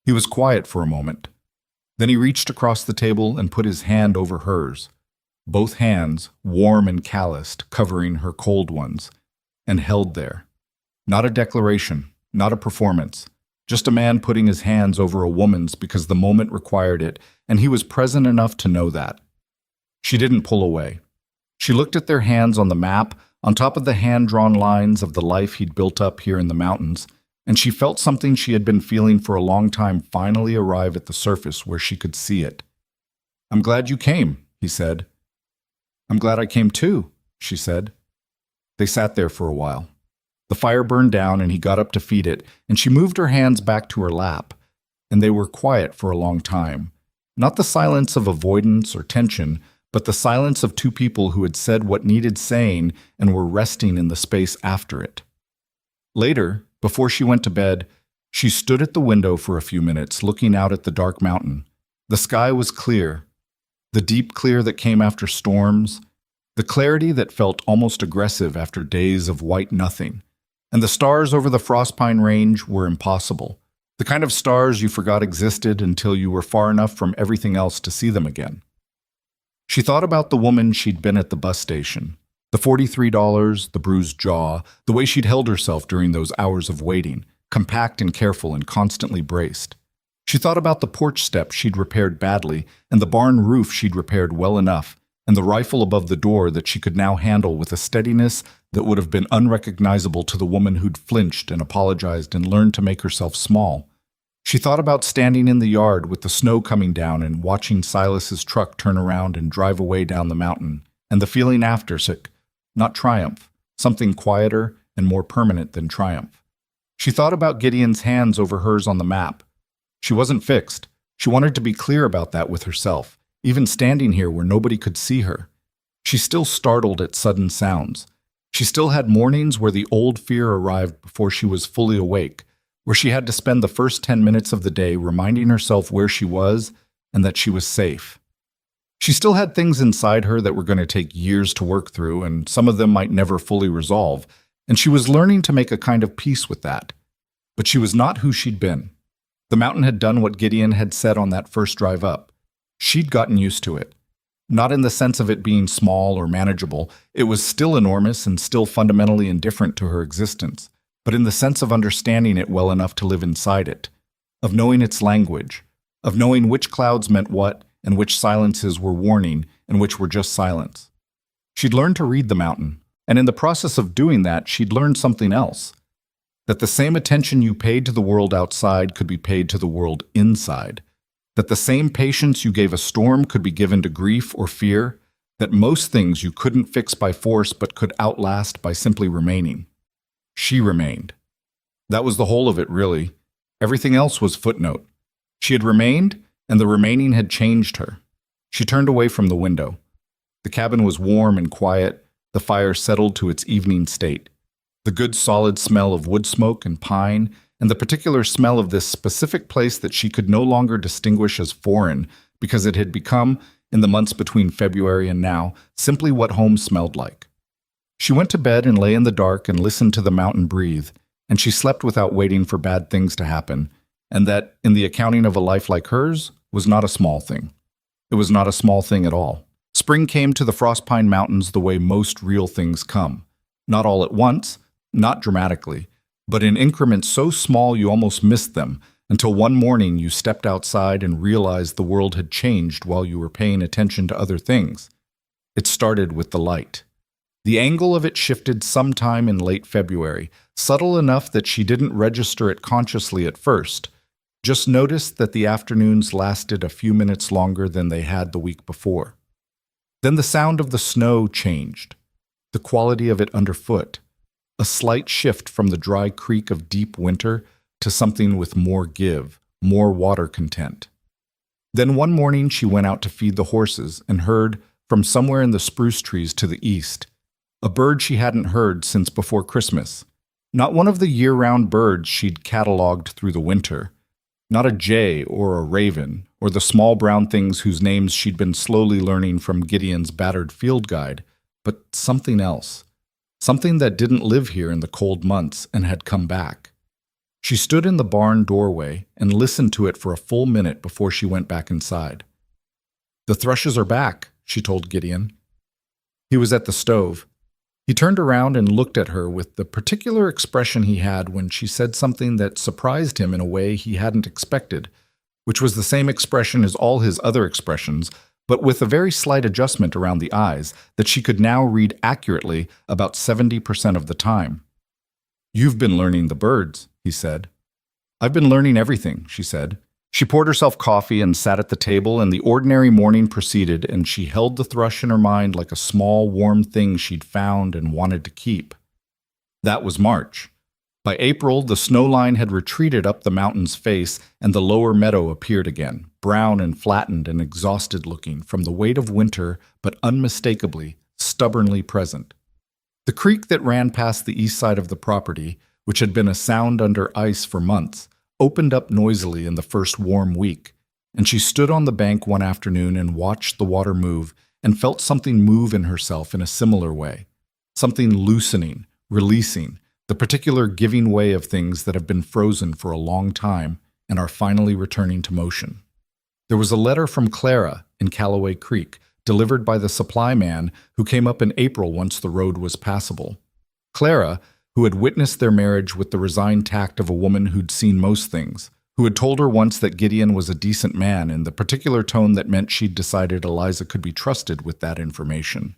He was quiet for a moment. Then he reached across the table and put his hand over hers, both hands, warm and calloused, covering her cold ones, and held there. Not a declaration, not a performance, just a man putting his hands over a woman's because the moment required it, and he was present enough to know that. She didn't pull away. She looked at their hands on the map, on top of the hand-drawn lines of the life he'd built up here in the mountains, and she felt something she had been feeling for a long time finally arrive at the surface where she could see it. "I'm glad you came," he said. "I'm glad I came too," she said. They sat there for a while. The fire burned down and he got up to feed it, and she moved her hands back to her lap, and they were quiet for a long time. Not the silence of avoidance or tension, but the silence of two people who had said what needed saying and were resting in the space after it. Later, before she went to bed, she stood at the window for a few minutes, looking out at the dark mountain. The sky was clear, the deep clear that came after storms, the clarity that felt almost aggressive after days of white nothing. And the stars over the Frostpine Range were impossible, the kind of stars you forgot existed until you were far enough from everything else to see them again. She thought about the woman she'd been at the bus station, the $43, the bruised jaw, the way she'd held herself during those hours of waiting, compact and careful and constantly braced. She thought about the porch steps she'd repaired badly, and the barn roof she'd repaired well enough, and the rifle above the door that she could now handle with a steadiness that would have been unrecognizable to the woman who'd flinched and apologized and learned to make herself small. She thought about standing in the yard with the snow coming down and watching Silas's truck turn around and drive away down the mountain, and the feeling aftersick, not triumph, something quieter and more permanent than triumph. She thought about Gideon's hands over hers on the map. She wasn't fixed. She wanted to be clear about that with herself, even standing here where nobody could see her. She still startled at sudden sounds. She still had mornings where the old fear arrived before she was fully awake, where she had to spend the first 10 minutes of the day reminding herself where she was and that she was safe. She still had things inside her that were going to take years to work through, and some of them might never fully resolve, and she was learning to make a kind of peace with that. But she was not who she'd been. The mountain had done what Gideon had said on that first drive up. She'd gotten used to it. Not in the sense of it being small or manageable. It was still enormous and still fundamentally indifferent to her existence, but in the sense of understanding it well enough to live inside it, of knowing its language, of knowing which clouds meant what and which silences were warning and which were just silence. She'd learned to read the mountain, and in the process of doing that, she'd learned something else. That the same attention you paid to the world outside could be paid to the world inside. That the same patience you gave a storm could be given to grief or fear. That most things you couldn't fix by force but could outlast by simply remaining. She remained. That was the whole of it, really. Everything else was footnote. She had remained, and the remaining had changed her. She turned away from the window. The cabin was warm and quiet. The fire settled to its evening state. The good solid smell of wood smoke and pine, and the particular smell of this specific place that she could no longer distinguish as foreign because it had become, in the months between February and now, simply what home smelled like. She went to bed and lay in the dark and listened to the mountain breathe, and she slept without waiting for bad things to happen, and that, in the accounting of a life like hers, was not a small thing. It was not a small thing at all. Spring came to the Frostpine Mountains the way most real things come. Not all at once, not dramatically, but in increments so small you almost missed them, until one morning you stepped outside and realized the world had changed while you were paying attention to other things. It started with the light. The angle of it shifted sometime in late February, subtle enough that she didn't register it consciously at first, just noticed that the afternoons lasted a few minutes longer than they had the week before. Then the sound of the snow changed, the quality of it underfoot, a slight shift from the dry creak of deep winter to something with more give, more water content. Then one morning she went out to feed the horses and heard, from somewhere in the spruce trees to the east, a bird she hadn't heard since before Christmas. Not one of the year-round birds she'd catalogued through the winter. Not a jay or a raven, or the small brown things whose names she'd been slowly learning from Gideon's battered field guide, but something else. Something that didn't live here in the cold months and had come back. She stood in the barn doorway and listened to it for a full minute before she went back inside. "The thrushes are back," she told Gideon. He was at the stove. He turned around and looked at her with the particular expression he had when she said something that surprised him in a way he hadn't expected, which was the same expression as all his other expressions, but with a very slight adjustment around the eyes that she could now read accurately about 70% of the time. "You've been learning the birds," he said. "I've been learning everything," she said. She poured herself coffee and sat at the table, and the ordinary morning proceeded, and she held the thrush in her mind like a small, warm thing she'd found and wanted to keep. That was March. By April, the snow line had retreated up the mountain's face, and the lower meadow appeared again, brown and flattened and exhausted-looking from the weight of winter, but unmistakably, stubbornly present. The creek that ran past the east side of the property, which had been a sound under ice for months, opened up noisily in the first warm week, and she stood on the bank one afternoon and watched the water move and felt something move in herself in a similar way, something loosening, releasing, the particular giving way of things that have been frozen for a long time and are finally returning to motion. There was a letter from Clara in Callaway Creek, delivered by the supply man who came up in April once the road was passable. Clara, who had witnessed their marriage with the resigned tact of a woman who'd seen most things, who had told her once that Gideon was a decent man in the particular tone that meant she'd decided Eliza could be trusted with that information.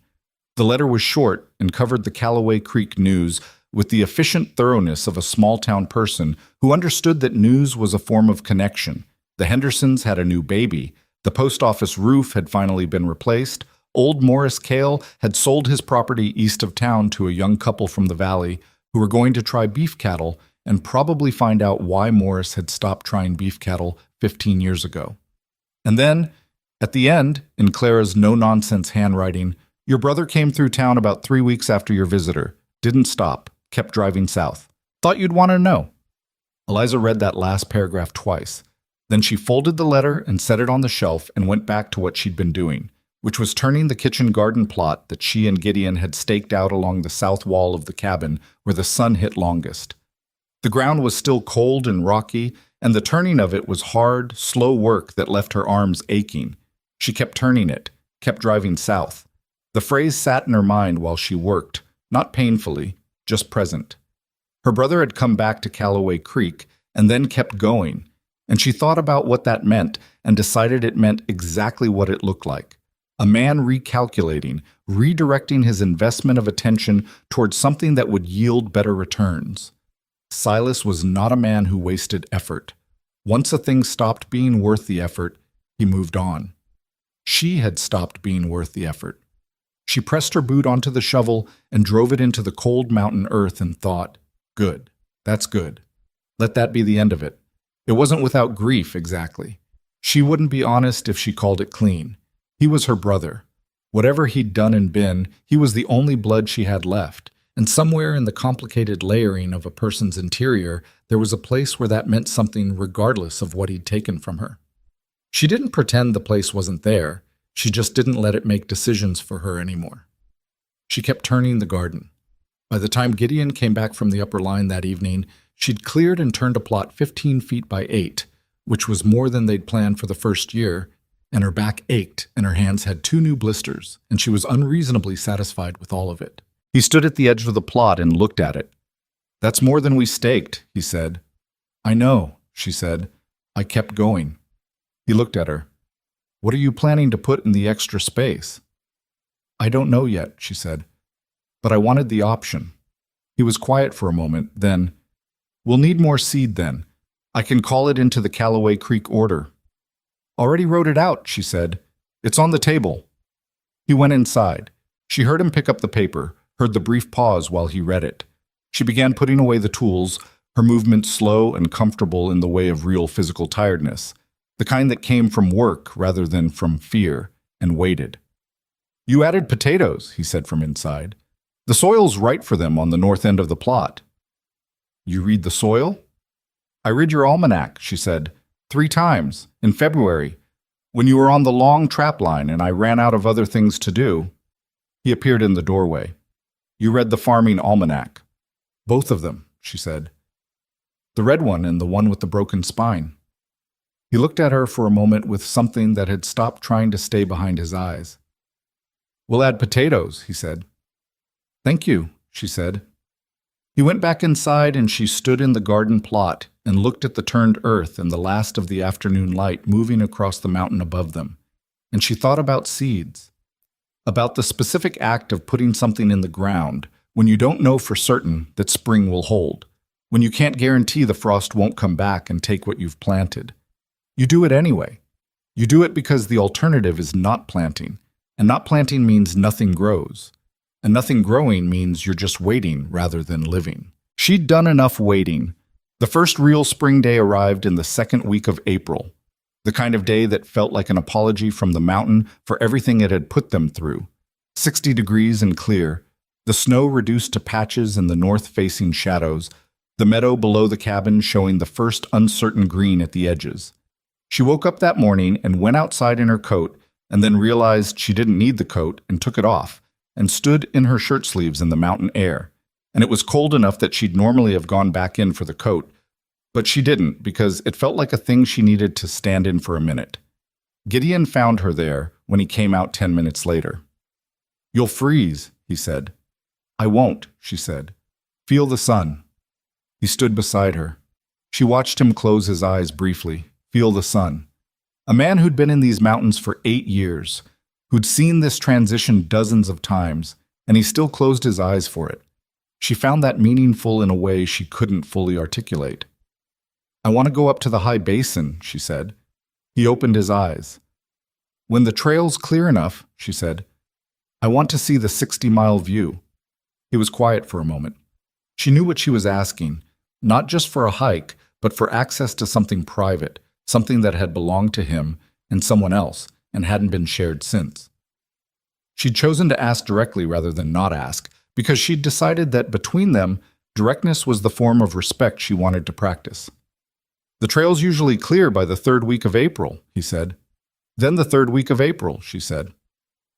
The letter was short and covered the Callaway Creek news with the efficient thoroughness of a small-town person who understood that news was a form of connection. The Hendersons had a new baby. The post office roof had finally been replaced. Old Morris Cale had sold his property east of town to a young couple from the valley who were going to try beef cattle and probably find out why Morris had stopped trying beef cattle 15 years ago. And then, at the end, in Clara's no-nonsense handwriting, your brother came through town about 3 weeks after your visitor. Didn't stop. Kept driving south. Thought you'd want to know. Eliza read that last paragraph twice. Then she folded the letter and set it on the shelf and went back to what she'd been doing, which was turning the kitchen garden plot that she and Gideon had staked out along the south wall of the cabin where the sun hit longest. The ground was still cold and rocky, and the turning of it was hard, slow work that left her arms aching. She kept turning it, kept driving south. The phrase sat in her mind while she worked, not painfully, just present. Her brother had come back to Callaway Creek and then kept going, and she thought about what that meant and decided it meant exactly what it looked like. A man recalculating, redirecting his investment of attention towards something that would yield better returns. Silas was not a man who wasted effort. Once a thing stopped being worth the effort, he moved on. She had stopped being worth the effort. She pressed her boot onto the shovel and drove it into the cold mountain earth and thought, good, that's good. Let that be the end of it. It wasn't without grief, exactly. She wouldn't be honest if she called it clean. He was her brother. Whatever he'd done and been, he was the only blood she had left. And somewhere in the complicated layering of a person's interior, there was a place where that meant something regardless of what he'd taken from her. She didn't pretend the place wasn't there. She just didn't let it make decisions for her anymore. She kept turning the garden. By the time Gideon came back from the upper line that evening, she'd cleared and turned a plot 15 feet by 8, which was more than they'd planned for the first year, and her back ached and her hands had 2 new blisters, and she was unreasonably satisfied with all of it. He stood at the edge of the plot and looked at it. That's more than we staked, he said. I know, she said. I kept going. He looked at her. What are you planning to put in the extra space? I don't know yet, she said. But I wanted the option. He was quiet for a moment, then, we'll need more seed then. I can call it into the Callaway Creek order. Already wrote it out, she said. It's on the table. He went inside. She heard him pick up the paper, heard the brief pause while he read it. She began putting away the tools, her movements slow and comfortable in the way of real physical tiredness, the kind that came from work rather than from fear, and waited. You added potatoes, he said from inside. The soil's right for them on the north end of the plot. You read the soil? I read your almanac, she said, 3 times, in February, when you were on the long trap line and I ran out of other things to do. He appeared in the doorway. You read the farming almanac. Both of them, she said. The red one and the one with the broken spine. He looked at her for a moment with something that had stopped trying to stay behind his eyes. We'll add potatoes, he said. Thank you, she said. He went back inside and she stood in the garden plot and looked at the turned earth and the last of the afternoon light moving across the mountain above them. And she thought about seeds, about the specific act of putting something in the ground when you don't know for certain that spring will hold, when you can't guarantee the frost won't come back and take what you've planted. You do it anyway. You do it because the alternative is not planting, and not planting means nothing grows. And nothing growing means you're just waiting rather than living. She'd done enough waiting. The first real spring day arrived in the second week of April, the kind of day that felt like an apology from the mountain for everything it had put them through. 60 degrees and clear, the snow reduced to patches in the north-facing shadows, the meadow below the cabin showing the first uncertain green at the edges. She woke up that morning and went outside in her coat and then realized she didn't need the coat and took it off, and stood in her shirt sleeves in the mountain air. And it was cold enough that she'd normally have gone back in for the coat, but she didn't because it felt like a thing she needed to stand in for a minute. Gideon found her there when he came out 10 minutes later. You'll freeze, he said. I won't, she said. Feel the sun. He stood beside her. She She watched him close his eyes briefly, feel the sun. A man who'd been in these mountains for 8 years, who'd seen this transition dozens of times, and he still closed his eyes for it. She found that meaningful in a way she couldn't fully articulate. "I want to go up to the high basin," she said. He opened his eyes. "When the trail's clear enough," she said, "I want to see the 60-mile view." He was quiet for a moment. She knew what she was asking, not just for a hike, but for access to something private, something that had belonged to him and someone else and hadn't been shared since. She'd chosen to ask directly rather than not ask, because she'd decided that between them, directness was the form of respect she wanted to practice. "The trail's usually clear by the 3rd week of April," he said. "Then the 3rd week of April," she said.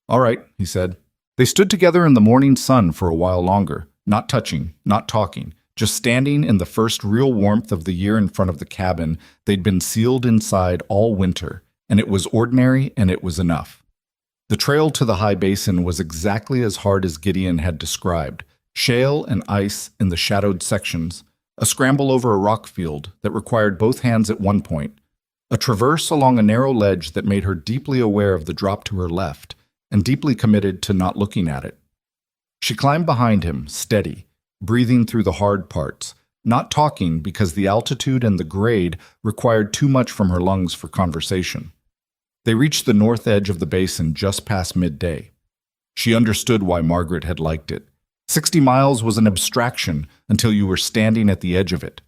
"All right," he said. They stood together in the morning sun for a while longer, not touching, not talking, just standing in the first real warmth of the year in front of the cabin. They'd been sealed inside all winter, and it was ordinary and it was enough. The trail to the high basin was exactly as hard as Gideon had described, shale and ice in the shadowed sections, a scramble over a rock field that required both hands at one point, a traverse along a narrow ledge that made her deeply aware of the drop to her left, and deeply committed to not looking at it. She climbed behind him, steady, breathing through the hard parts, not talking because the altitude and the grade required too much from her lungs for conversation. They reached the north edge of the basin just past midday. She understood why Margaret had liked it. 60 miles was an abstraction until you were standing at the edge of it.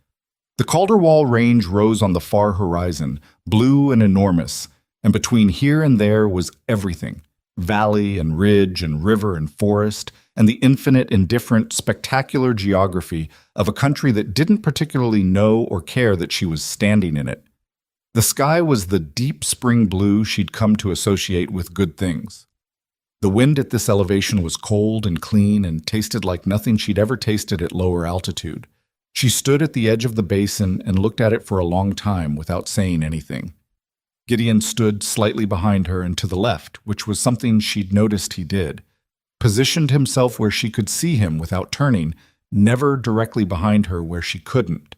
The Calderwall Range rose on the far horizon, blue and enormous, and between here and there was everything. Valley and ridge and river and forest, and the infinite, indifferent, spectacular geography of a country that didn't particularly know or care that she was standing in it. The sky was the deep spring blue she'd come to associate with good things. The wind at this elevation was cold and clean and tasted like nothing she'd ever tasted at lower altitude. She stood at the edge of the basin and looked at it for a long time without saying anything. Gideon stood slightly behind her and to the left, which was something she'd noticed he did, positioned himself where she could see him without turning, never directly behind her where she couldn't.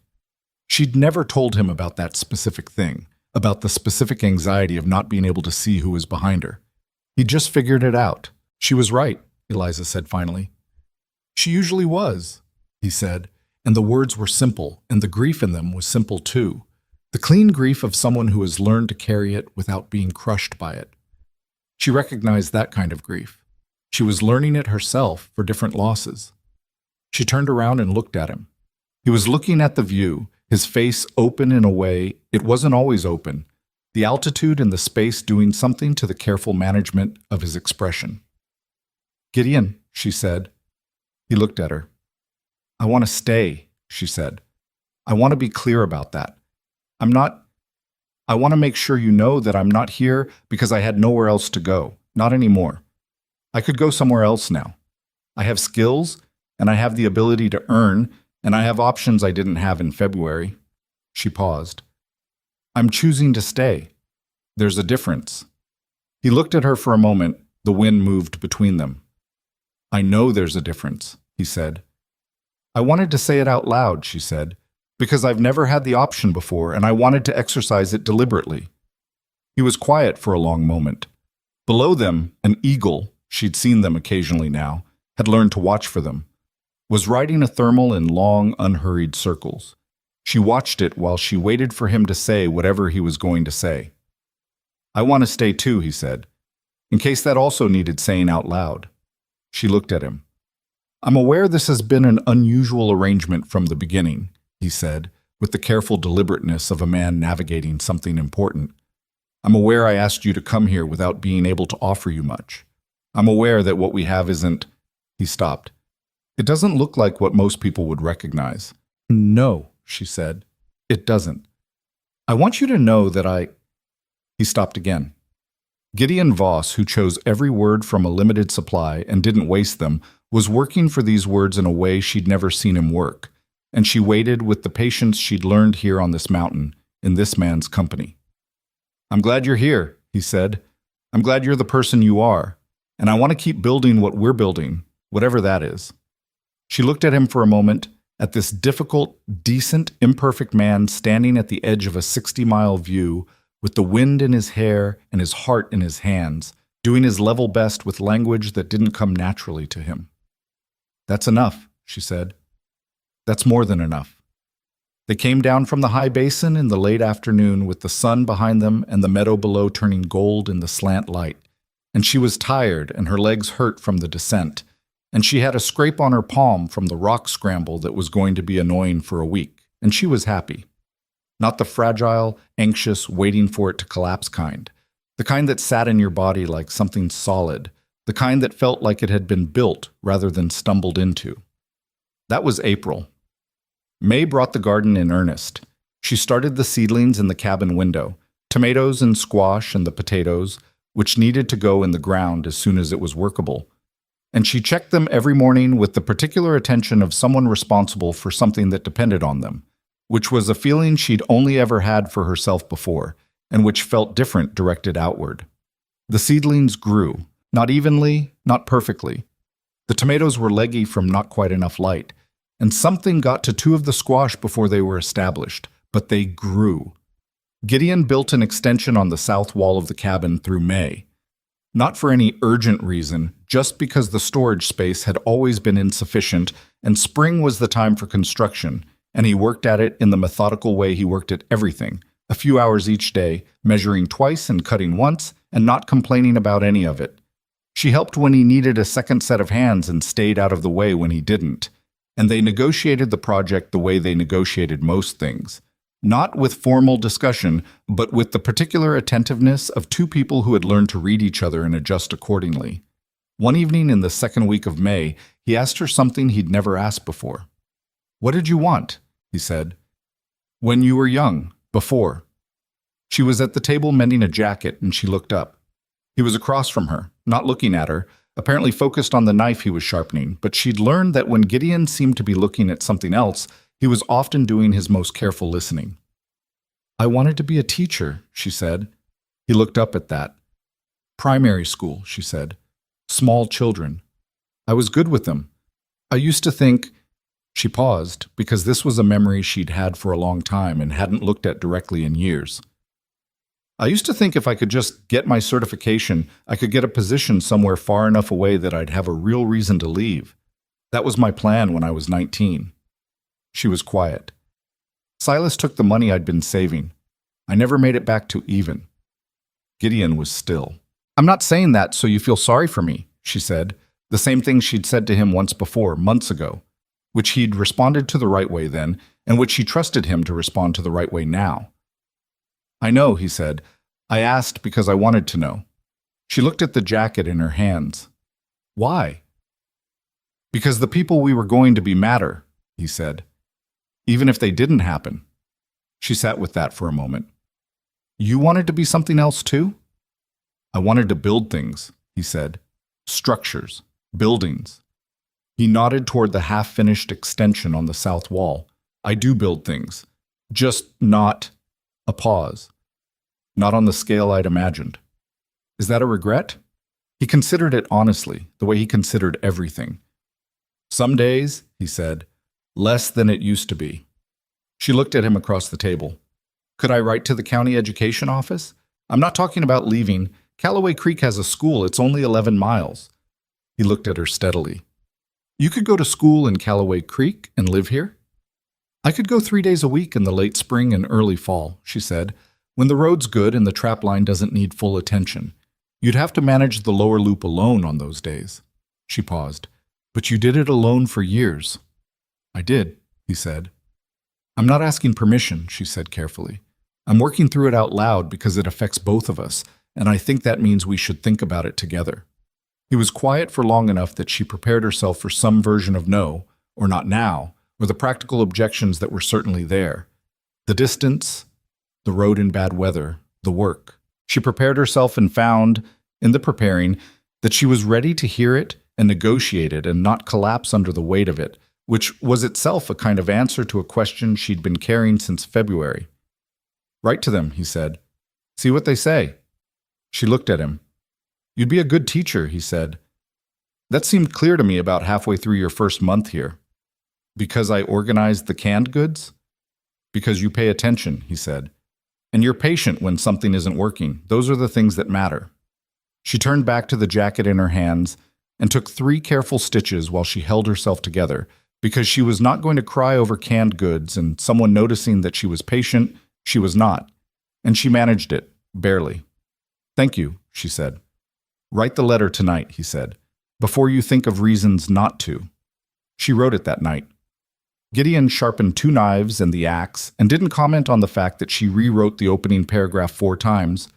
She'd never told him about that specific thing, about the specific anxiety of not being able to see who was behind her. He just figured it out. "She was right," Eliza said finally. "She usually was," he said, and the words were simple, and the grief in them was simple too. The clean grief of someone who has learned to carry it without being crushed by it. She recognized that kind of grief. She was learning it herself for different losses. She turned around and looked at him. He was looking at the view, his face open in a way it wasn't always open, the altitude and the space doing something to the careful management of his expression. "Gideon," she said. He looked at her. "I want to stay," she said. "I want to be clear about that. I want to make sure you know that I'm not here because I had nowhere else to go. Not anymore. I could go somewhere else now. I have skills, and I have the ability to earn, and I have options I didn't have in February." She paused. "I'm choosing to stay. There's a difference." He looked at her for a moment. The wind moved between them. "I know there's a difference," he said. "I wanted to say it out loud," she said, "because I've never had the option before, and I wanted to exercise it deliberately." He was quiet for a long moment. Below them, an eagle, she'd seen them occasionally now, had learned to watch for them, was riding a thermal in long, unhurried circles. She watched it while she waited for him to say whatever he was going to say. "I want to stay too," he said, in case that also needed saying out loud. She looked at him. "I'm aware this has been an unusual arrangement from the beginning," he said, with the careful deliberateness of a man navigating something important. "I'm aware I asked you to come here without being able to offer you much. I'm aware that what we have isn't—" He stopped. "It doesn't look like what most people would recognize." "No," she said. "It doesn't. I want you to know that I—" He stopped again. Gideon Voss, who chose every word from a limited supply and didn't waste them, was working for these words in a way she'd never seen him work, and she waited with the patience she'd learned here on this mountain, in this man's company. "I'm glad you're here," he said. "I'm glad you're the person you are, and I want to keep building what we're building, whatever that is." She looked at him for a moment, at this difficult, decent, imperfect man standing at the edge of a 60-mile view with the wind in his hair and his heart in his hands, doing his level best with language that didn't come naturally to him. "That's enough," she said. "That's more than enough." They came down from the high basin in the late afternoon with the sun behind them and the meadow below turning gold in the slant light, and she was tired and her legs hurt from the descent, and she had a scrape on her palm from the rock scramble that was going to be annoying for a week, and she was happy. Not the fragile, anxious, waiting for it to collapse kind, the kind that sat in your body like something solid, the kind that felt like it had been built rather than stumbled into. That was April. May brought the garden in earnest. She started the seedlings in the cabin window, tomatoes and squash and the potatoes, which needed to go in the ground as soon as it was workable. And she checked them every morning with the particular attention of someone responsible for something that depended on them, which was a feeling she'd only ever had for herself before, and which felt different directed outward. The seedlings grew, not evenly, not perfectly. The tomatoes were leggy from not quite enough light, and something got to two of the squash before they were established, but they grew. Gideon built an extension on the south wall of the cabin through May. Not for any urgent reason, just because the storage space had always been insufficient, and spring was the time for construction, and he worked at it in the methodical way he worked at everything, a few hours each day, measuring twice and cutting once, and not complaining about any of it. She helped when he needed a second set of hands and stayed out of the way when he didn't. And they negotiated the project the way they negotiated most things. Not with formal discussion, but with the particular attentiveness of two people who had learned to read each other and adjust accordingly. One evening in the second week of May, he asked her something he'd never asked before. "What did you want?" he said. "When you were young, before." She was at the table mending a jacket, and she looked up. He was across from her, not looking at her, apparently focused on the knife he was sharpening, but she'd learned that when Gideon seemed to be looking at something else, he was often doing his most careful listening. "I wanted to be a teacher," she said. He looked up at that. "Primary school," she said. "Small children. I was good with them. I used to think—" She paused, because this was a memory she'd had for a long time and hadn't looked at directly in years. "I used to think if I could just get my certification, I could get a position somewhere far enough away that I'd have a real reason to leave. That was my plan when I was 19. She was quiet. "Silas took the money I'd been saving. I never made it back to even." Gideon was still. "I'm not saying that so you feel sorry for me," she said, the same thing she'd said to him once before, months ago, which he'd responded to the right way then, and which she trusted him to respond to the right way now. "I know," he said. "I asked because I wanted to know." She looked at the jacket in her hands. "Why?" "Because the people we were going to be matter," he said. "Even if they didn't happen." She sat with that for a moment. "You wanted to be something else too?" "I wanted to build things," he said. "Structures, buildings." He nodded toward the half-finished extension on the south wall. "I do build things. Just not—" A pause. "Not on the scale I'd imagined." "Is that a regret?" He considered it honestly, the way he considered everything. "Some days," he said, "less than it used to be." She looked at him across the table. "Could I write to the county education office? I'm not talking about leaving. Callaway Creek has a school. It's only 11 miles. He looked at her steadily. "You could go to school in Callaway Creek and live here?" "I could go 3 days a week in the late spring and early fall," she said, "when the road's good and the trap line doesn't need full attention. You'd have to manage the lower loop alone on those days." She paused. "But you did it alone for years." "I did," he said. "I'm not asking permission," she said carefully. "I'm working through it out loud because it affects both of us, and I think that means we should think about it together." He was quiet for long enough that she prepared herself for some version of no, or not now, or the practical objections that were certainly there. The distance, the road in bad weather, the work. She prepared herself and found, in the preparing, that she was ready to hear it and negotiate it and not collapse under the weight of it, which was itself a kind of answer to a question she'd been carrying since February. "Write to them," he said. "See what they say." She looked at him. "You'd be a good teacher," he said. "That seemed clear to me about halfway through your first month here." Because I organized the canned goods? Because you pay attention, he said. And you're patient when something isn't working. Those are the things that matter. She turned back to the jacket in her hands and took 3 careful stitches while she held herself together, because she was not going to cry over canned goods and someone noticing that she was patient. She was not. And she managed it, barely. Thank you, she said. Write the letter tonight, he said, before you think of reasons not to. She wrote it that night. Gideon sharpened 2 knives and the axe and didn't comment on the fact that she rewrote the opening paragraph 4 times,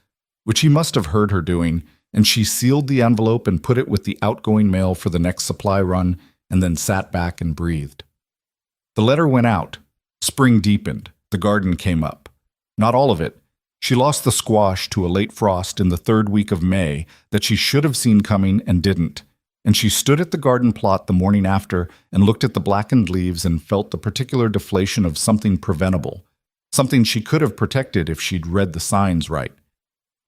which he must have heard her doing, and she sealed the envelope and put it with the outgoing mail for the next supply run and then sat back and breathed. The letter went out. Spring deepened. The garden came up. Not all of it. She lost the squash to a late frost in the 3rd week of May that she should have seen coming and didn't. And she stood at the garden plot the morning after and looked at the blackened leaves and felt the particular deflation of something preventable, something she could have protected if she'd read the signs right.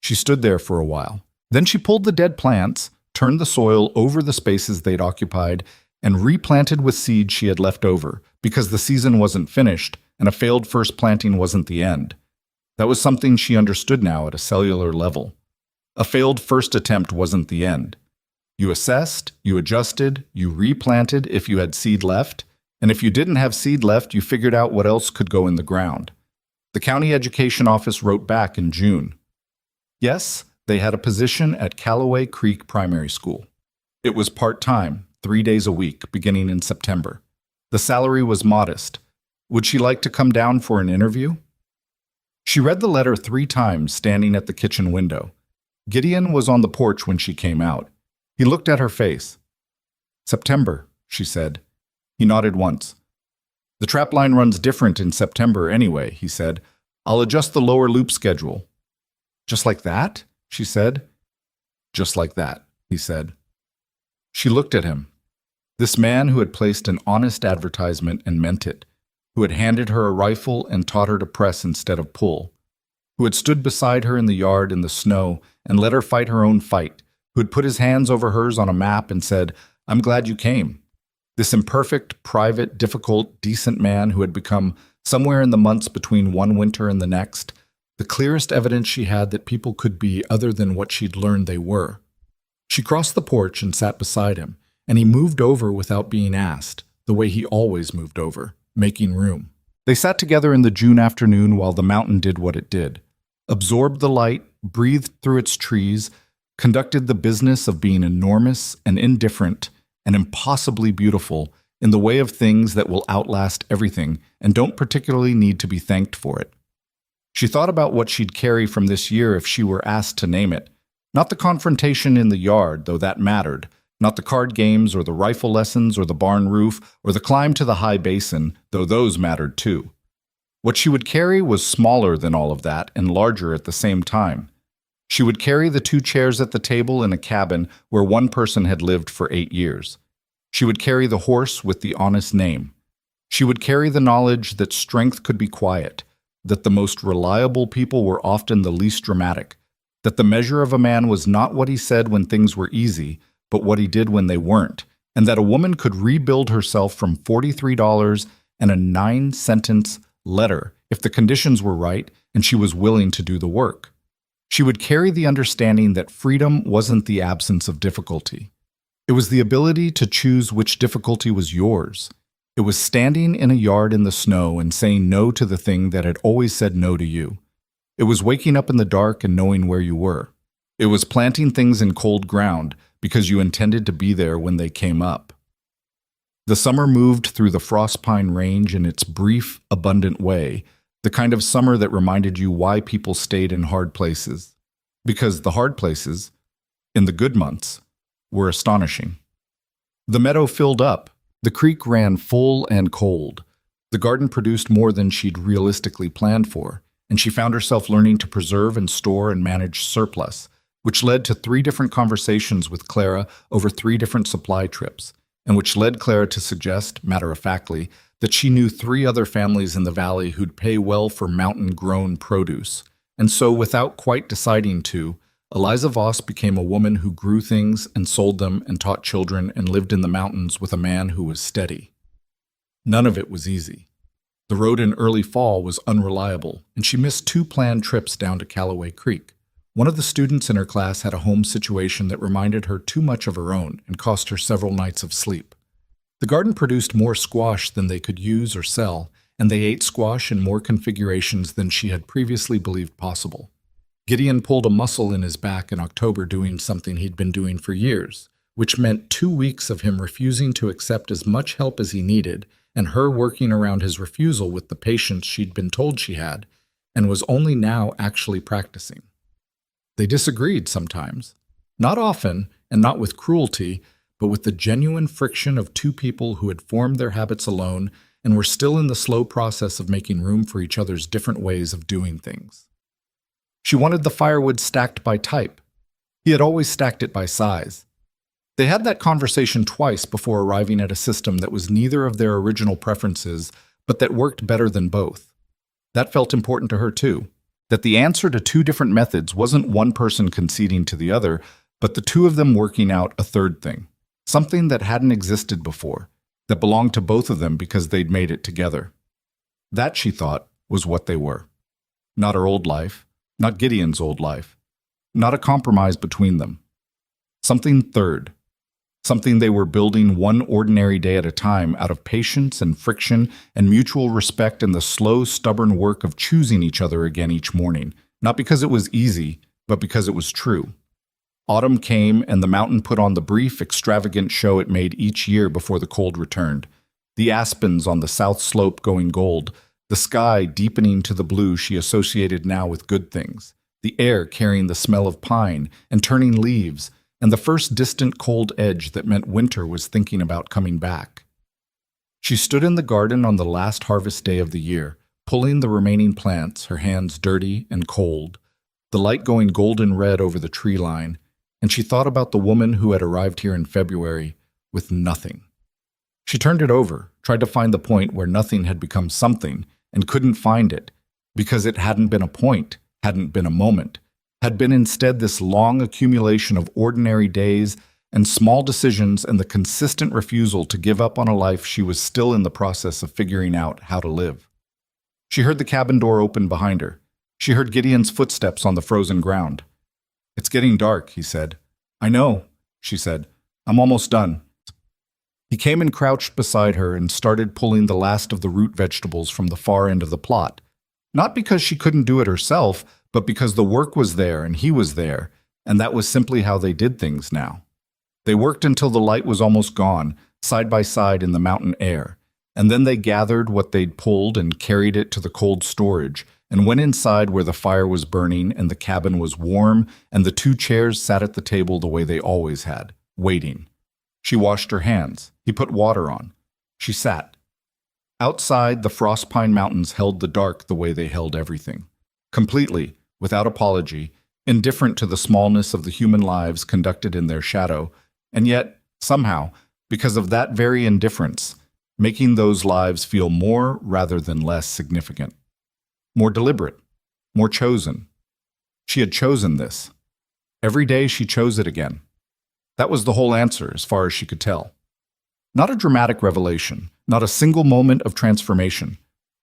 She stood there for a while. Then she pulled the dead plants, turned the soil over the spaces they'd occupied, and replanted with seed she had left over, because the season wasn't finished and a failed first planting wasn't the end. That was something she understood now at a cellular level. A failed first attempt wasn't the end. You assessed, you adjusted, you replanted if you had seed left, and if you didn't have seed left, you figured out what else could go in the ground. The county education office wrote back in June. Yes, they had a position at Callaway Creek Primary School. It was part-time, 3 days a week, beginning in September. The salary was modest. Would she like to come down for an interview? She read the letter 3 times, standing at the kitchen window. Gideon was on the porch when she came out. He looked at her face. September, she said. He nodded once. The trap line runs different in September anyway, he said. I'll adjust the lower loop schedule. Just like that? She said. Just like that, he said. She looked at him. This man who had placed an honest advertisement and meant it, who had handed her a rifle and taught her to press instead of pull, who had stood beside her in the yard in the snow and let her fight her own fight, who had put his hands over hers on a map and said, I'm glad you came. This imperfect, private, difficult, decent man who had become, somewhere in the months between one winter and the next, the clearest evidence she had that people could be other than what she'd learned they were. She crossed the porch and sat beside him, and he moved over without being asked, the way he always moved over, making room. They sat together in the June afternoon while the mountain did what it did, absorbed the light, breathed through its trees, conducted the business of being enormous and indifferent and impossibly beautiful in the way of things that will outlast everything and don't particularly need to be thanked for it. She thought about what she'd carry from this year if she were asked to name it. Not the confrontation in the yard, though that mattered, not the card games or the rifle lessons or the barn roof or the climb to the high basin, though those mattered too. What she would carry was smaller than all of that and larger at the same time. She would carry the 2 chairs at the table in a cabin where one person had lived for 8 years. She would carry the horse with the honest name. She would carry the knowledge that strength could be quiet, that the most reliable people were often the least dramatic, that the measure of a man was not what he said when things were easy, but what he did when they weren't, and that a woman could rebuild herself from $43 and a 9-sentence letter if the conditions were right and she was willing to do the work. She would carry the understanding that freedom wasn't the absence of difficulty. It was the ability to choose which difficulty was yours. It was standing in a yard in the snow and saying no to the thing that had always said no to you. It was waking up in the dark and knowing where you were. It was planting things in cold ground because you intended to be there when they came up. The summer moved through the frost pine range in its brief, abundant way, the kind of summer that reminded you why people stayed in hard places. Because the hard places, in the good months, were astonishing. The meadow filled up. The creek ran full and cold. The garden produced more than she'd realistically planned for, and she found herself learning to preserve and store and manage surplus, which led to 3 different conversations with Clara over 3 different supply trips, and which led Clara to suggest, matter-of-factly, that she knew 3 other families in the valley who'd pay well for mountain-grown produce. And so, without quite deciding to, Eliza Voss became a woman who grew things and sold them and taught children and lived in the mountains with a man who was steady. None of it was easy. The road in early fall was unreliable, and she missed 2 planned trips down to Callaway Creek. One of the students in her class had a home situation that reminded her too much of her own and cost her several nights of sleep. The garden produced more squash than they could use or sell, and they ate squash in more configurations than she had previously believed possible. Gideon pulled a muscle in his back in October doing something he'd been doing for years, which meant 2 weeks of him refusing to accept as much help as he needed, and her working around his refusal with the patience she'd been told she had, and was only now actually practicing. They disagreed sometimes. Not often, and not with cruelty, but with the genuine friction of 2 people who had formed their habits alone and were still in the slow process of making room for each other's different ways of doing things. She wanted the firewood stacked by type. He had always stacked it by size. They had that conversation twice before arriving at a system that was neither of their original preferences, but that worked better than both. That felt important to her too. That the answer to 2 different methods wasn't one person conceding to the other, but the 2 of them working out a third thing. Something that hadn't existed before, that belonged to both of them because they'd made it together. That, she thought, was what they were. Not her old life, not Gideon's old life, not a compromise between them. Something third. Something they were building one ordinary day at a time out of patience and friction and mutual respect and the slow, stubborn work of choosing each other again each morning, not because it was easy, but because it was true. Autumn came, and the mountain put on the brief, extravagant show it made each year before the cold returned. The aspens on the south slope going gold, the sky deepening to the blue she associated now with good things, the air carrying the smell of pine and turning leaves, and the first distant cold edge that meant winter was thinking about coming back. She stood in the garden on the last harvest day of the year, pulling the remaining plants, her hands dirty and cold, the light going golden red over the tree line, and she thought about the woman who had arrived here in February with nothing. She turned it over, tried to find the point where nothing had become something, and couldn't find it, because it hadn't been a point, hadn't been a moment, had been instead this long accumulation of ordinary days and small decisions and the consistent refusal to give up on a life she was still in the process of figuring out how to live. She heard the cabin door open behind her. She heard Gideon's footsteps on the frozen ground. "It's getting dark," he said. "I know," she said. "I'm almost done." He came and crouched beside her and started pulling the last of the root vegetables from the far end of the plot. Not because she couldn't do it herself, but because the work was there and he was there, and that was simply how they did things now. They worked until the light was almost gone, side by side in the mountain air, and then they gathered what they'd pulled and carried it to the cold storage, and went inside where the fire was burning and the cabin was warm, and the 2 chairs sat at the table the way they always had, waiting. She washed her hands. He put water on. She sat. Outside, the frost pine mountains held the dark the way they held everything. Completely, without apology, indifferent to the smallness of the human lives conducted in their shadow, and yet, somehow, because of that very indifference, making those lives feel more rather than less significant. More deliberate, more chosen. She had chosen this. Every day she chose it again. That was the whole answer, as far as she could tell. Not a dramatic revelation, not a single moment of transformation,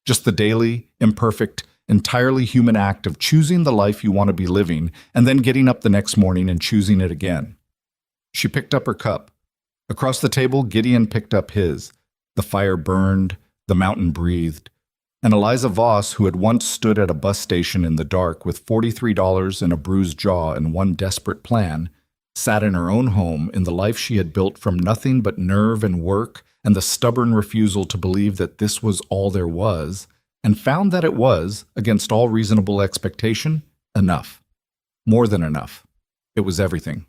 just the daily, imperfect, entirely human act of choosing the life you want to be living and then getting up the next morning and choosing it again. She picked up her cup. Across the table, Gideon picked up his. The fire burned, the mountain breathed, and Eliza Voss, who had once stood at a bus station in the dark with $43 and a bruised jaw and one desperate plan, sat in her own home in the life she had built from nothing but nerve and work and the stubborn refusal to believe that this was all there was, and found that it was, against all reasonable expectation, enough. More than enough. It was everything.